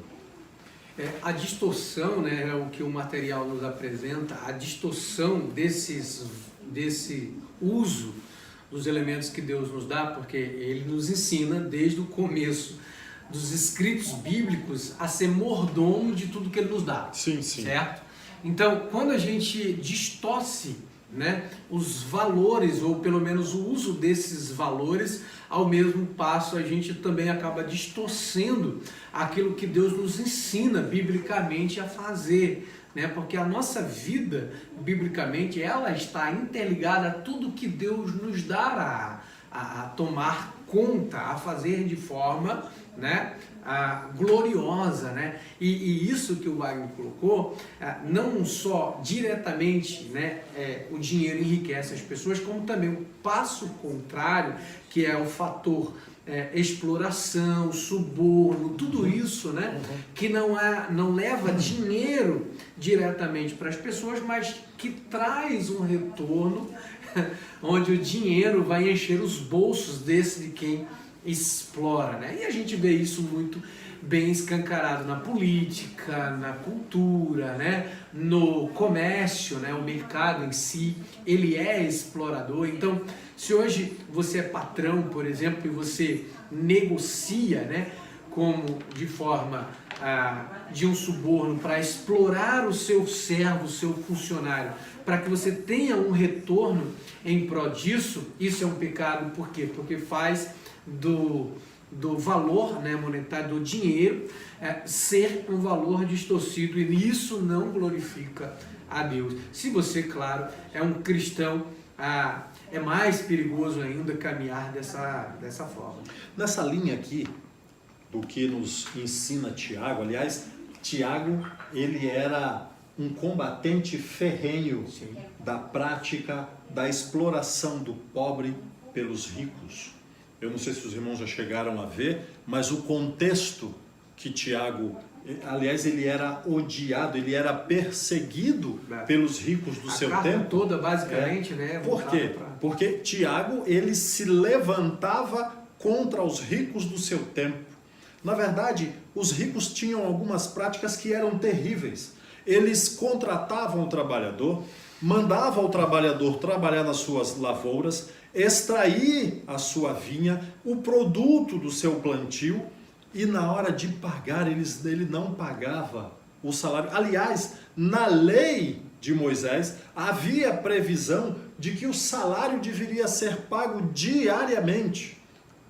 A distorção, né, é o que o material nos apresenta, a distorção desse uso dos elementos que Deus nos dá, porque Ele nos ensina desde o começo dos escritos bíblicos a ser mordomo de tudo que Ele nos dá. Sim, sim. Certo? Então, quando a gente distorce, né, os valores, ou pelo menos o uso desses valores, ao mesmo passo a gente também acaba distorcendo aquilo que Deus nos ensina biblicamente a fazer, né? Porque a nossa vida, biblicamente, ela está interligada a tudo que Deus nos dá a tomar conta, a fazer de forma, né, gloriosa, né? E isso que o Wagner colocou, não só diretamente, né, o dinheiro enriquece as pessoas, como também o passo contrário, que é o fator exploração, suborno, tudo isso, né, que não leva dinheiro diretamente para as pessoas, mas que traz um retorno onde o dinheiro vai encher os bolsos de quem explora, né? E a gente vê isso muito bem escancarado na política, na cultura, né? No comércio, né? O mercado em si, ele é explorador. Então, se hoje você é patrão, por exemplo, e você negocia, né? Como de forma de um suborno para explorar o seu servo, o seu funcionário, para que você tenha um retorno em prol disso, isso é um pecado. Por quê? Porque faz do valor, né, monetário, do dinheiro, ser um valor distorcido, e isso não glorifica a Deus. Se você, claro, é um cristão, é mais perigoso ainda caminhar dessa forma. Nessa linha aqui, do que nos ensina Tiago, aliás, Tiago, ele era um combatente ferrenho da prática da exploração do pobre pelos ricos. Eu não sei se os irmãos já chegaram a ver, mas o contexto que Tiago, aliás, ele era odiado, ele era perseguido pelos ricos do seu tempo. Toda, basicamente, né? Por quê? Porque Tiago, ele se levantava contra os ricos do seu tempo. Na verdade, os ricos tinham algumas práticas que eram terríveis. Eles contratavam o trabalhador, mandavam o trabalhador trabalhar nas suas lavouras, extrair a sua vinha, o produto do seu plantio, e na hora de pagar, ele não pagava o salário. Aliás, na lei de Moisés, havia previsão de que o salário deveria ser pago diariamente.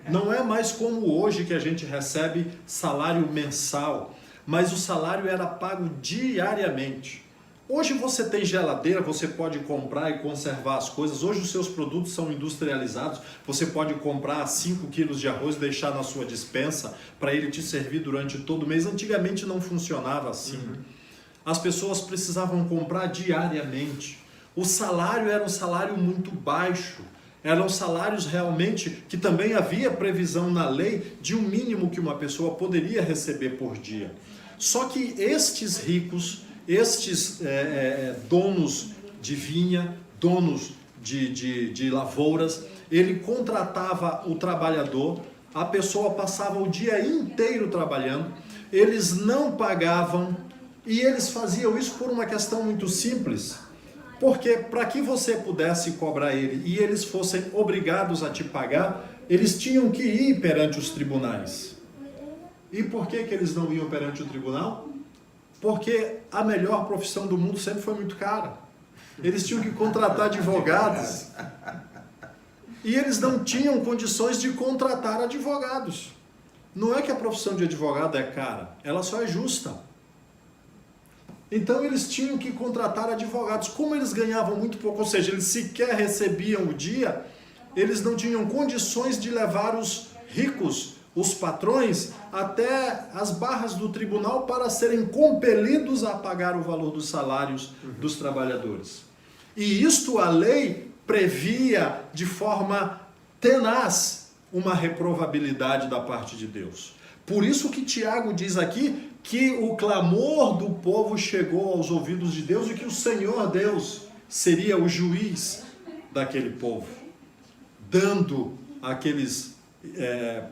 Não é mais como hoje, que a gente recebe salário mensal, mas o salário era pago diariamente. Hoje você tem geladeira, você pode comprar e conservar as coisas. Hoje os seus produtos são industrializados. Você pode comprar 5 quilos de arroz e deixar na sua despensa para ele te servir durante todo o mês. Antigamente não funcionava assim. As pessoas precisavam comprar diariamente. O salário era um salário muito baixo. Eram salários realmente que também havia previsão na lei de um mínimo que uma pessoa poderia receber por dia. Só que estes ricos, estes donos de vinha, donos de lavouras, ele contratava o trabalhador, a pessoa passava o dia inteiro trabalhando, eles não pagavam, e eles faziam isso por uma questão muito simples. Porque para que você pudesse cobrar ele e eles fossem obrigados a te pagar, eles tinham que ir perante os tribunais. E por que eles não iam perante o tribunal? Porque a melhor profissão do mundo sempre foi muito cara. Eles tinham que contratar advogados. E eles não tinham condições de contratar advogados. Não é que a profissão de advogado é cara, ela só é justa. Então eles tinham que contratar advogados. Como eles ganhavam muito pouco, ou seja, eles sequer recebiam o dia, eles não tinham condições de levar os ricos, os patrões, até as barras do tribunal para serem compelidos a pagar o valor dos salários dos trabalhadores. E isto a lei previa de forma tenaz uma reprovabilidade da parte de Deus. Por isso que Tiago diz aqui que o clamor do povo chegou aos ouvidos de Deus e que o Senhor Deus seria o juiz daquele povo, dando àqueles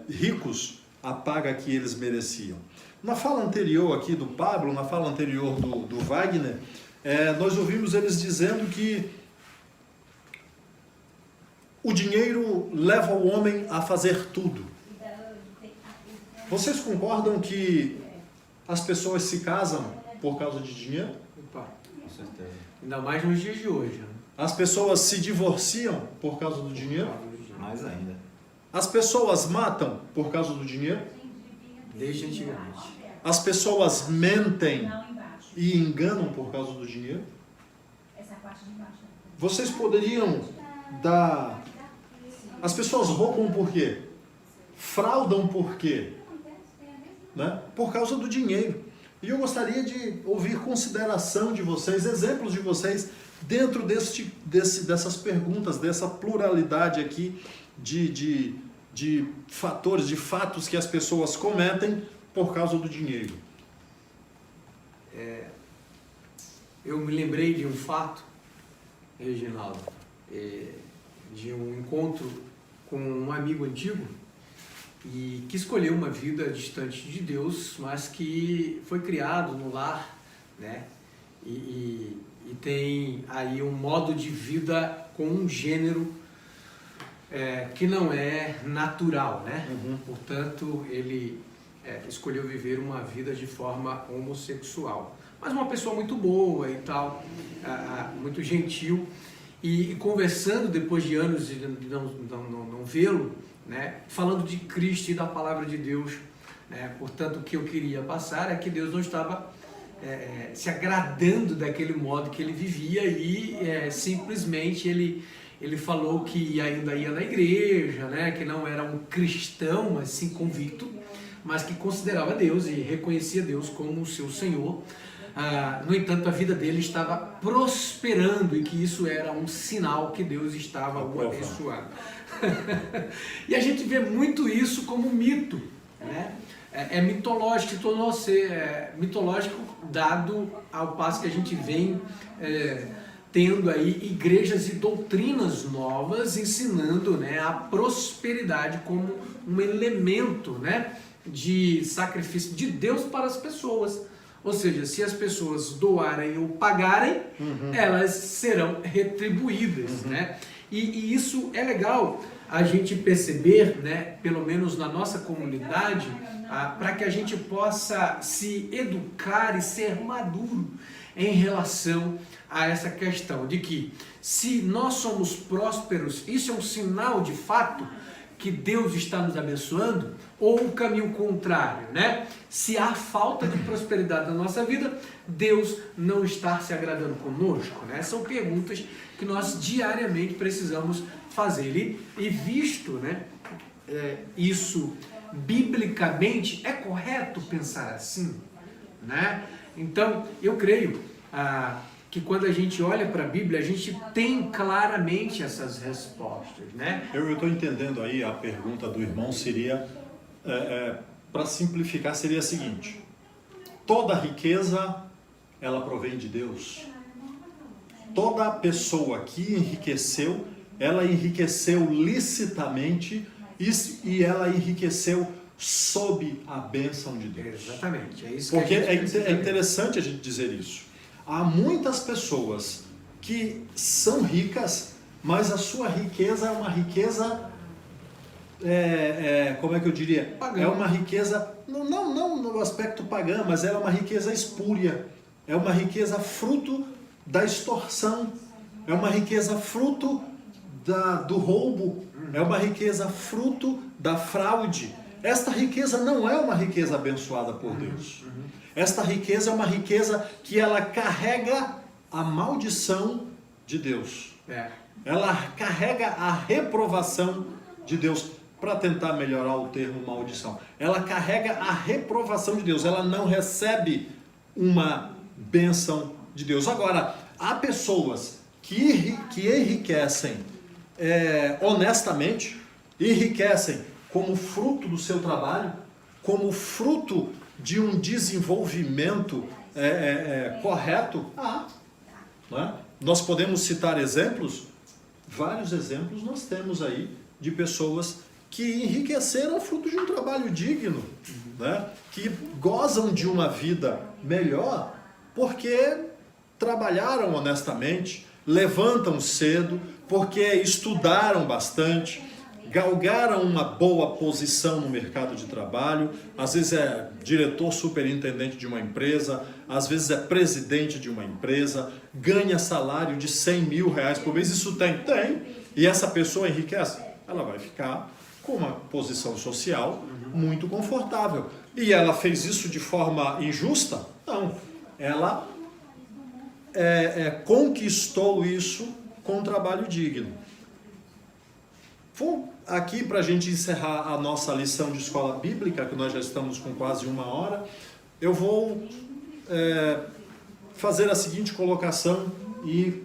ricos a paga que eles mereciam. Na fala anterior aqui do Pablo, na fala anterior do Wagner, nós ouvimos eles dizendo que o dinheiro leva o homem a fazer tudo. Vocês concordam que as pessoas se casam por causa de dinheiro? Opa. Com certeza. Ainda mais nos dias de hoje. Né? As pessoas se divorciam por causa do dinheiro? Mais ainda. As pessoas matam por causa do dinheiro? Desde antigamente. As pessoas mentem e enganam por causa do dinheiro? Vocês poderiam dar... As pessoas roubam por quê? Fraudam por quê? Né? Por causa do dinheiro. E eu gostaria de ouvir consideração de vocês, exemplos de vocês, dentro dessas perguntas, dessa pluralidade aqui de fatores, de fatos que as pessoas cometem por causa do dinheiro. Eu me lembrei de um fato, Reginaldo, de um encontro com um amigo antigo, e que escolheu uma vida distante de Deus, mas que foi criado no lar, né? E tem aí um modo de vida com um gênero que não é natural, né? Portanto, ele escolheu viver uma vida de forma homossexual. Mas uma pessoa muito boa e tal, muito gentil. E conversando depois de anos de não vê-lo, né? Falando de Cristo e da palavra de Deus, né? Portanto, o que eu queria passar é que Deus não estava se agradando daquele modo que ele vivia e simplesmente ele falou que ainda ia na igreja, né? Que não era um cristão assim convicto, mas que considerava Deus e reconhecia Deus como o seu Senhor. No entanto, a vida dele estava prosperando e que isso era um sinal que Deus estava o abençoando. E a gente vê muito isso como mito, né? É mitológico, tornou-se mitológico dado ao passo que a gente vem tendo aí igrejas e doutrinas novas ensinando, né, a prosperidade como um elemento, né, de sacrifício de Deus para as pessoas. Ou seja, se as pessoas doarem ou pagarem, elas serão retribuídas, né? E isso é legal a gente perceber, né, pelo menos na nossa comunidade, para que a gente possa se educar e ser maduro em relação a essa questão de que se nós somos prósperos, isso é um sinal de fato que Deus está nos abençoando, ou o caminho contrário, né? Se há falta de prosperidade na nossa vida, Deus não está se agradando conosco, né? São perguntas que nós diariamente precisamos fazer. E visto, né, isso biblicamente, é correto pensar assim, né? Então, eu creio que quando a gente olha para a Bíblia, a gente tem claramente essas respostas, né? Eu estou entendendo aí, a pergunta do irmão seria, para simplificar, seria a seguinte: toda riqueza, ela provém de Deus. Toda pessoa que enriqueceu, ela enriqueceu licitamente e ela enriqueceu sob a bênção de Deus. Exatamente, é isso. Porque é interessante a gente dizer isso. Há muitas pessoas que são ricas, mas a sua riqueza é uma riqueza, como é que eu diria? Pagã. É uma riqueza, não no aspecto pagã, mas é uma riqueza espúria. É uma riqueza fruto da extorsão. É uma riqueza fruto do roubo. É uma riqueza fruto da fraude. Esta riqueza não é uma riqueza abençoada por Deus. Esta riqueza é uma riqueza que ela carrega a maldição de Deus. Ela carrega a reprovação de Deus. Para tentar melhorar o termo maldição, ela carrega a reprovação de Deus. Ela não recebe uma bênção de Deus. Agora, há pessoas que enriquecem honestamente, enriquecem como fruto do seu trabalho, como fruto de um desenvolvimento correto. Não é? Nós podemos citar exemplos, vários exemplos nós temos aí de pessoas que enriqueceram fruto de um trabalho digno, né? Que gozam de uma vida melhor porque trabalharam honestamente, levantam cedo, porque estudaram bastante, galgaram uma boa posição no mercado de trabalho, às vezes é diretor superintendente de uma empresa, às vezes é presidente de uma empresa, ganha salário de 100 mil reais por mês. Isso tem, e essa pessoa enriquece, ela vai ficar com uma posição social muito confortável. E ela fez isso de forma injusta? Não, ela conquistou isso com um trabalho digno. Vou aqui, para a gente encerrar a nossa lição de escola bíblica, que nós já estamos com quase 1 hora, eu vou fazer a seguinte colocação e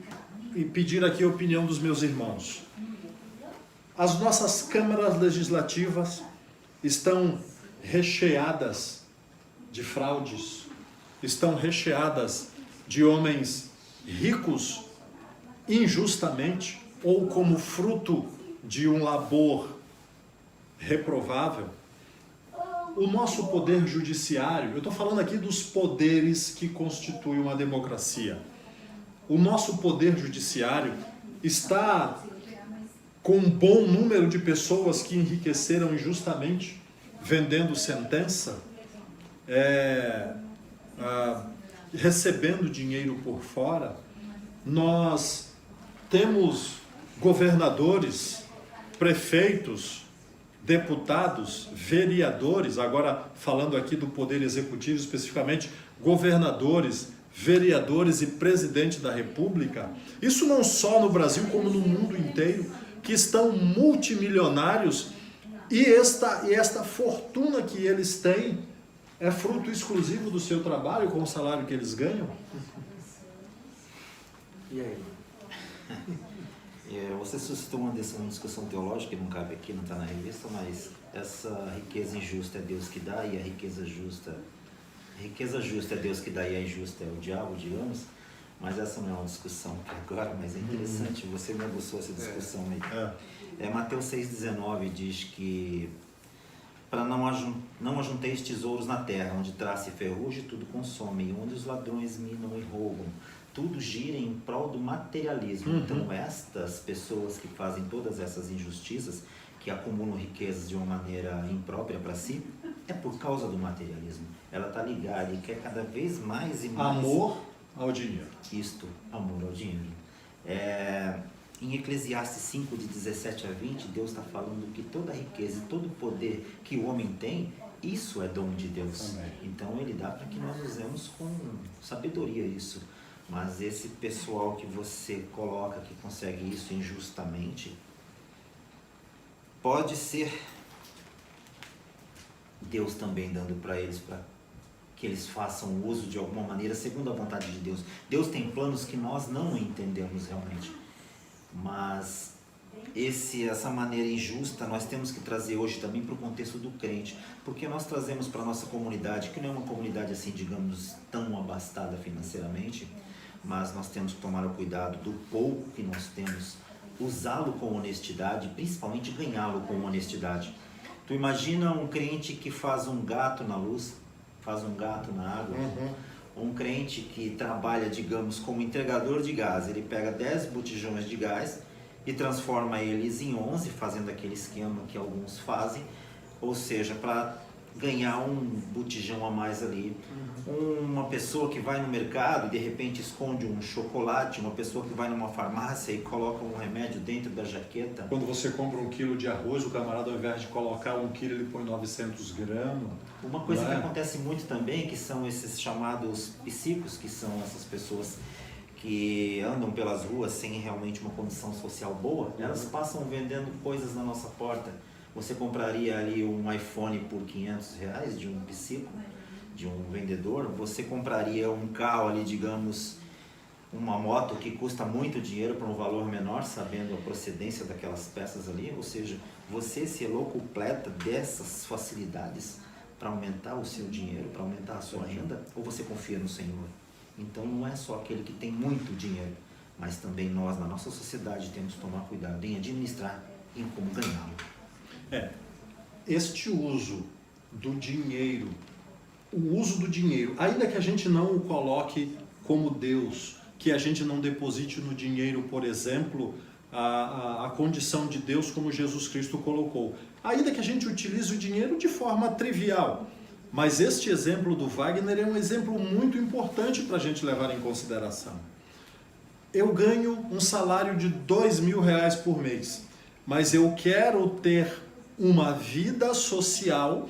pedir aqui a opinião dos meus irmãos. As nossas câmaras legislativas estão recheadas de fraudes, estão recheadas de homens ricos injustamente ou como fruto de um labor reprovável. o nosso poder judiciário, eu estou falando aqui dos poderes que constituem uma democracia. O nosso poder judiciário está com um bom número de pessoas que enriqueceram injustamente, vendendo sentença, recebendo dinheiro por fora. Nós temos governadores, prefeitos, deputados, vereadores, agora falando aqui do Poder Executivo especificamente, governadores, vereadores e presidente da República, isso não só no Brasil como no mundo inteiro, que estão multimilionários e esta fortuna que eles têm é fruto exclusivo do seu trabalho com o salário que eles ganham? E aí? Você suscitou uma discussão teológica que não cabe aqui, não está na revista, mas essa riqueza injusta é Deus que dá e a riqueza justa é Deus que dá e a injusta é o diabo, digamos. Mas essa não é uma discussão agora, mas é interessante, você me aguçou essa discussão aí. Mateus 6,19 diz que para não ajunteis tesouros na terra, onde traça e ferrugem tudo consome, onde os ladrões minam e roubam. Tudo gira em prol do materialismo. Então estas pessoas que fazem todas essas injustiças, que acumulam riquezas de uma maneira imprópria para si, é por causa do materialismo. Ela está ligada e quer cada vez mais e mais... Amor ao dinheiro. Isto, amor ao dinheiro. Em Eclesiastes 5, de 17 a 20, Deus está falando que toda a riqueza e todo o poder que o homem tem, isso é dom de Deus. Amém. Então ele dá para que nós usemos com sabedoria isso. Mas esse pessoal que você coloca que consegue isso injustamente, pode ser Deus também dando para eles, para que eles façam uso de alguma maneira segundo a vontade de Deus. Deus tem planos que nós não entendemos realmente, mas essa maneira injusta nós temos que trazer hoje também para o contexto do crente, porque nós trazemos para a nossa comunidade, que não é uma comunidade assim, digamos, tão abastada financeiramente, mas nós temos que tomar o cuidado do pouco que nós temos, usá-lo com honestidade, principalmente ganhá-lo com honestidade. Tu imagina um crente que faz um gato na luz, faz um gato na água, um crente que trabalha, digamos, como entregador de gás, ele pega 10 botijões de gás e transforma eles em 11, fazendo aquele esquema que alguns fazem, ou seja, para ganhar um botijão a mais ali. Uma pessoa que vai no mercado e de repente esconde um chocolate, uma pessoa que vai numa farmácia e coloca um remédio dentro da jaqueta. Quando você compra 1 quilo de arroz, o camarada, ao invés de colocar 1 quilo, ele põe 900 gramas. Uma coisa que acontece muito também, que são esses chamados psicos, que são essas pessoas que andam pelas ruas sem realmente uma condição social boa, elas passam vendendo coisas na nossa porta. Você compraria ali um iPhone por R$500 de um psico, de um vendedor? Você compraria um carro ali, digamos, uma moto que custa muito dinheiro por um valor menor, sabendo a procedência daquelas peças ali? Ou seja, você se locupleta dessas facilidades para aumentar o seu dinheiro, para aumentar a sua renda? Ou você confia no Senhor? Então não é só aquele que tem muito dinheiro, mas também nós, na nossa sociedade, temos que tomar cuidado em administrar e em como ganhá-lo. Este uso do dinheiro, o uso do dinheiro, ainda que a gente não o coloque como Deus, que a gente não deposite no dinheiro, por exemplo, a condição de Deus como Jesus Cristo colocou, ainda que a gente utilize o dinheiro de forma trivial, mas este exemplo do Wagner é um exemplo muito importante para a gente levar em consideração. Eu ganho um salário de R$2.000 por mês, mas eu quero ter uma vida social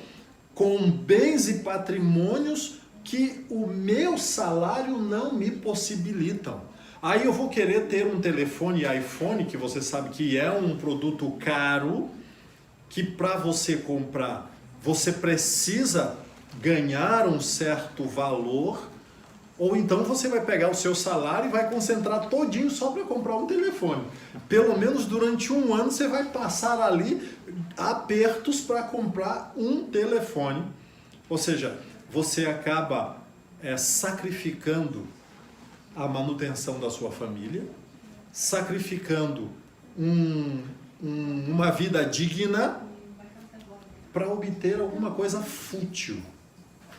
com bens e patrimônios que o meu salário não me possibilitam. Aí eu vou querer ter um telefone iPhone, que você sabe que é um produto caro, que para você comprar, você precisa ganhar um certo valor, ou então você vai pegar o seu salário e vai concentrar todinho só para comprar um telefone. Pelo menos durante um ano você vai passar ali apertos para comprar um telefone. Ou seja, você acaba sacrificando a manutenção da sua família, sacrificando uma vida digna para obter alguma coisa fútil,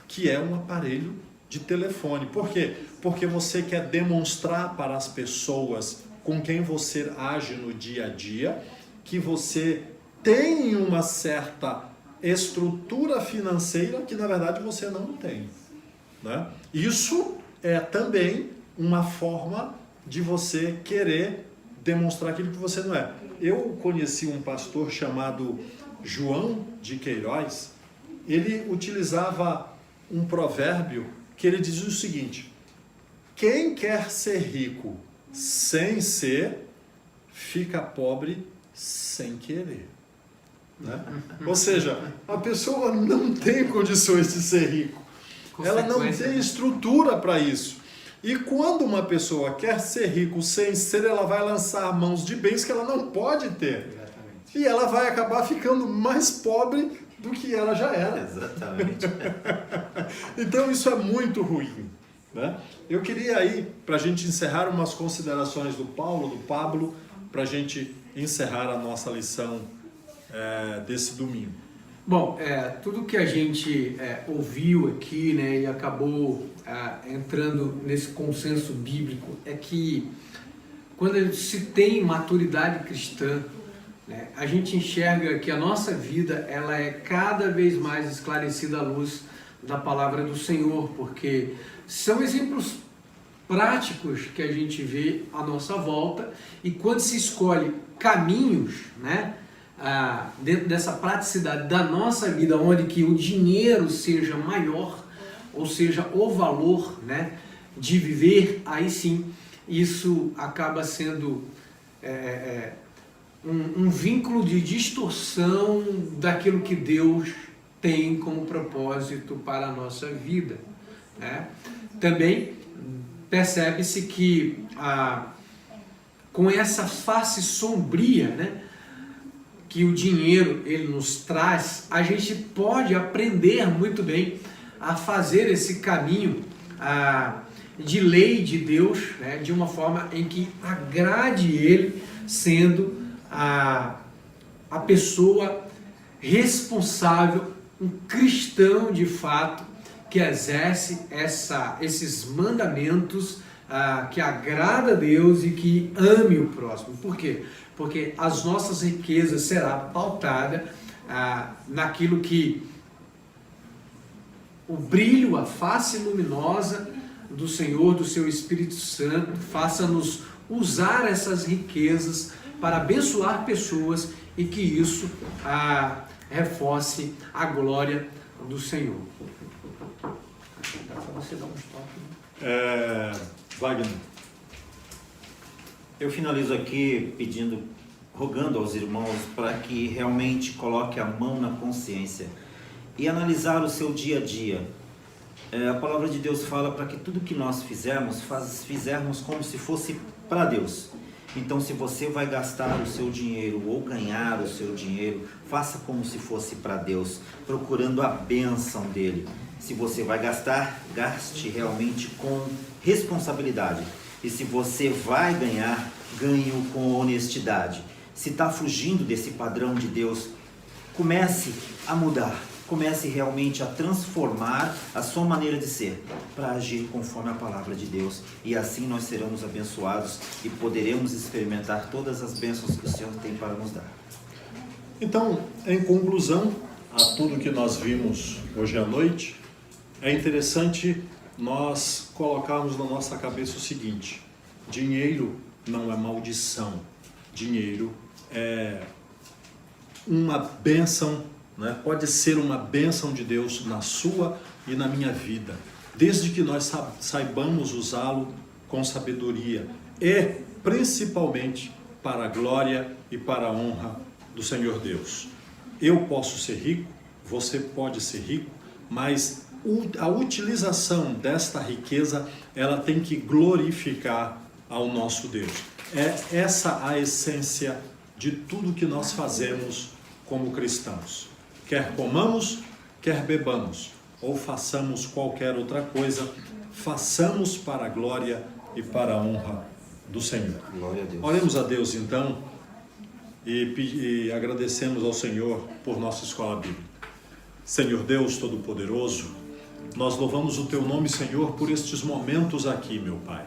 que é um aparelho de telefone. Por quê? Porque você quer demonstrar para as pessoas com quem você age no dia a dia que você tem uma certa estrutura financeira que na verdade você não tem, né? Isso é também uma forma de você querer demonstrar aquilo que você não é. Eu conheci um pastor chamado João de Queiroz. Ele utilizava um provérbio que ele dizia o seguinte: quem quer ser rico sem ser, fica pobre sem querer, né? Ou seja, a pessoa não tem condições de ser rico, ela não tem estrutura para isso. E quando uma pessoa quer ser rico sem ser, ela vai lançar mãos de bens que ela não pode ter. Exatamente. E ela vai acabar ficando mais pobre do que ela já era. Exatamente. Então isso é muito ruim, né? Eu queria aí, para a gente encerrar, umas considerações do Pablo, para a gente encerrar a nossa lição desse domingo. Bom, tudo que a gente ouviu aqui, né, e acabou entrando nesse consenso bíblico é que quando se tem maturidade cristã, né, a gente enxerga que a nossa vida ela é cada vez mais esclarecida à luz da palavra do Senhor, porque são exemplos práticos que a gente vê à nossa volta, e quando se escolhe caminhos, né, dentro dessa praticidade da nossa vida, onde que o dinheiro seja maior, ou seja, o valor, né, de viver, aí sim, isso acaba sendo um vínculo de distorção daquilo que Deus tem como propósito para a nossa vida, né? Também percebe-se que com essa face sombria, né, que o dinheiro ele nos traz, a gente pode aprender muito bem a fazer esse caminho de lei de Deus, né, de uma forma em que agrade Ele, sendo a pessoa responsável, um cristão de fato, que exerce esses mandamentos que agrada a Deus e que ame o próximo. Por quê? Porque as nossas riquezas será pautada naquilo que o brilho, a face luminosa do Senhor, do seu Espírito Santo, faça-nos usar essas riquezas para abençoar pessoas e que isso reforce a glória do Senhor. Dá para você dar um stop, né? Wagner. Eu finalizo aqui rogando aos irmãos para que realmente coloque a mão na consciência e analisar o seu dia a dia. A palavra de Deus fala para que tudo que nós fizermos como se fosse para Deus. Então, se você vai gastar o seu dinheiro ou ganhar o seu dinheiro, faça como se fosse para Deus, procurando a bênção dele. Se você vai gastar, gaste realmente com responsabilidade. E se você vai ganhar, ganhe-o com honestidade. Se está fugindo desse padrão de Deus, comece a mudar. Comece realmente a transformar a sua maneira de ser, para agir conforme a palavra de Deus. E assim nós seremos abençoados e poderemos experimentar todas as bênçãos que o Senhor tem para nos dar. Então, em conclusão a tudo que nós vimos hoje à noite, é interessante nós colocarmos na nossa cabeça o seguinte: dinheiro não é maldição, dinheiro é uma bênção, né? Pode ser uma bênção de Deus na sua e na minha vida, desde que nós saibamos usá-lo com sabedoria e principalmente para a glória e para a honra do Senhor Deus. Eu posso ser rico, você pode ser rico, mas a utilização desta riqueza, ela tem que glorificar ao nosso Deus. É essa a essência de tudo que nós fazemos como cristãos. Quer comamos, quer bebamos, ou façamos qualquer outra coisa, façamos para a glória e para a honra do Senhor. Glória a Deus. Oremos a Deus então e agradecemos ao Senhor por nossa escola bíblica. Senhor Deus Todo-Poderoso, nós louvamos o Teu nome, Senhor, por estes momentos aqui, meu Pai.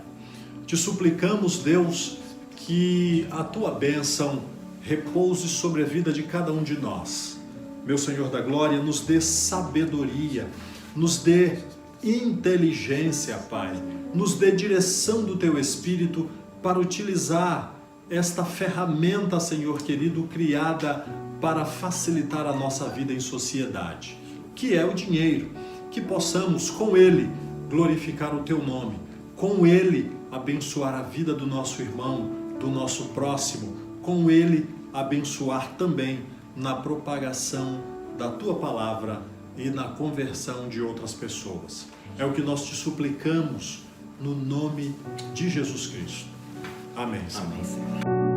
Te suplicamos, Deus, que a Tua bênção repouse sobre a vida de cada um de nós. Meu Senhor da Glória, nos dê sabedoria, nos dê inteligência, Pai, nos dê direção do Teu Espírito para utilizar esta ferramenta, Senhor querido, criada para facilitar a nossa vida em sociedade, que é o dinheiro, que possamos com ele glorificar o Teu nome, com ele abençoar a vida do nosso irmão, do nosso próximo, com ele abençoar também na propagação da Tua palavra e na conversão de outras pessoas. É o que nós te suplicamos no nome de Jesus Cristo. Amém, Senhor. Amém, Senhor.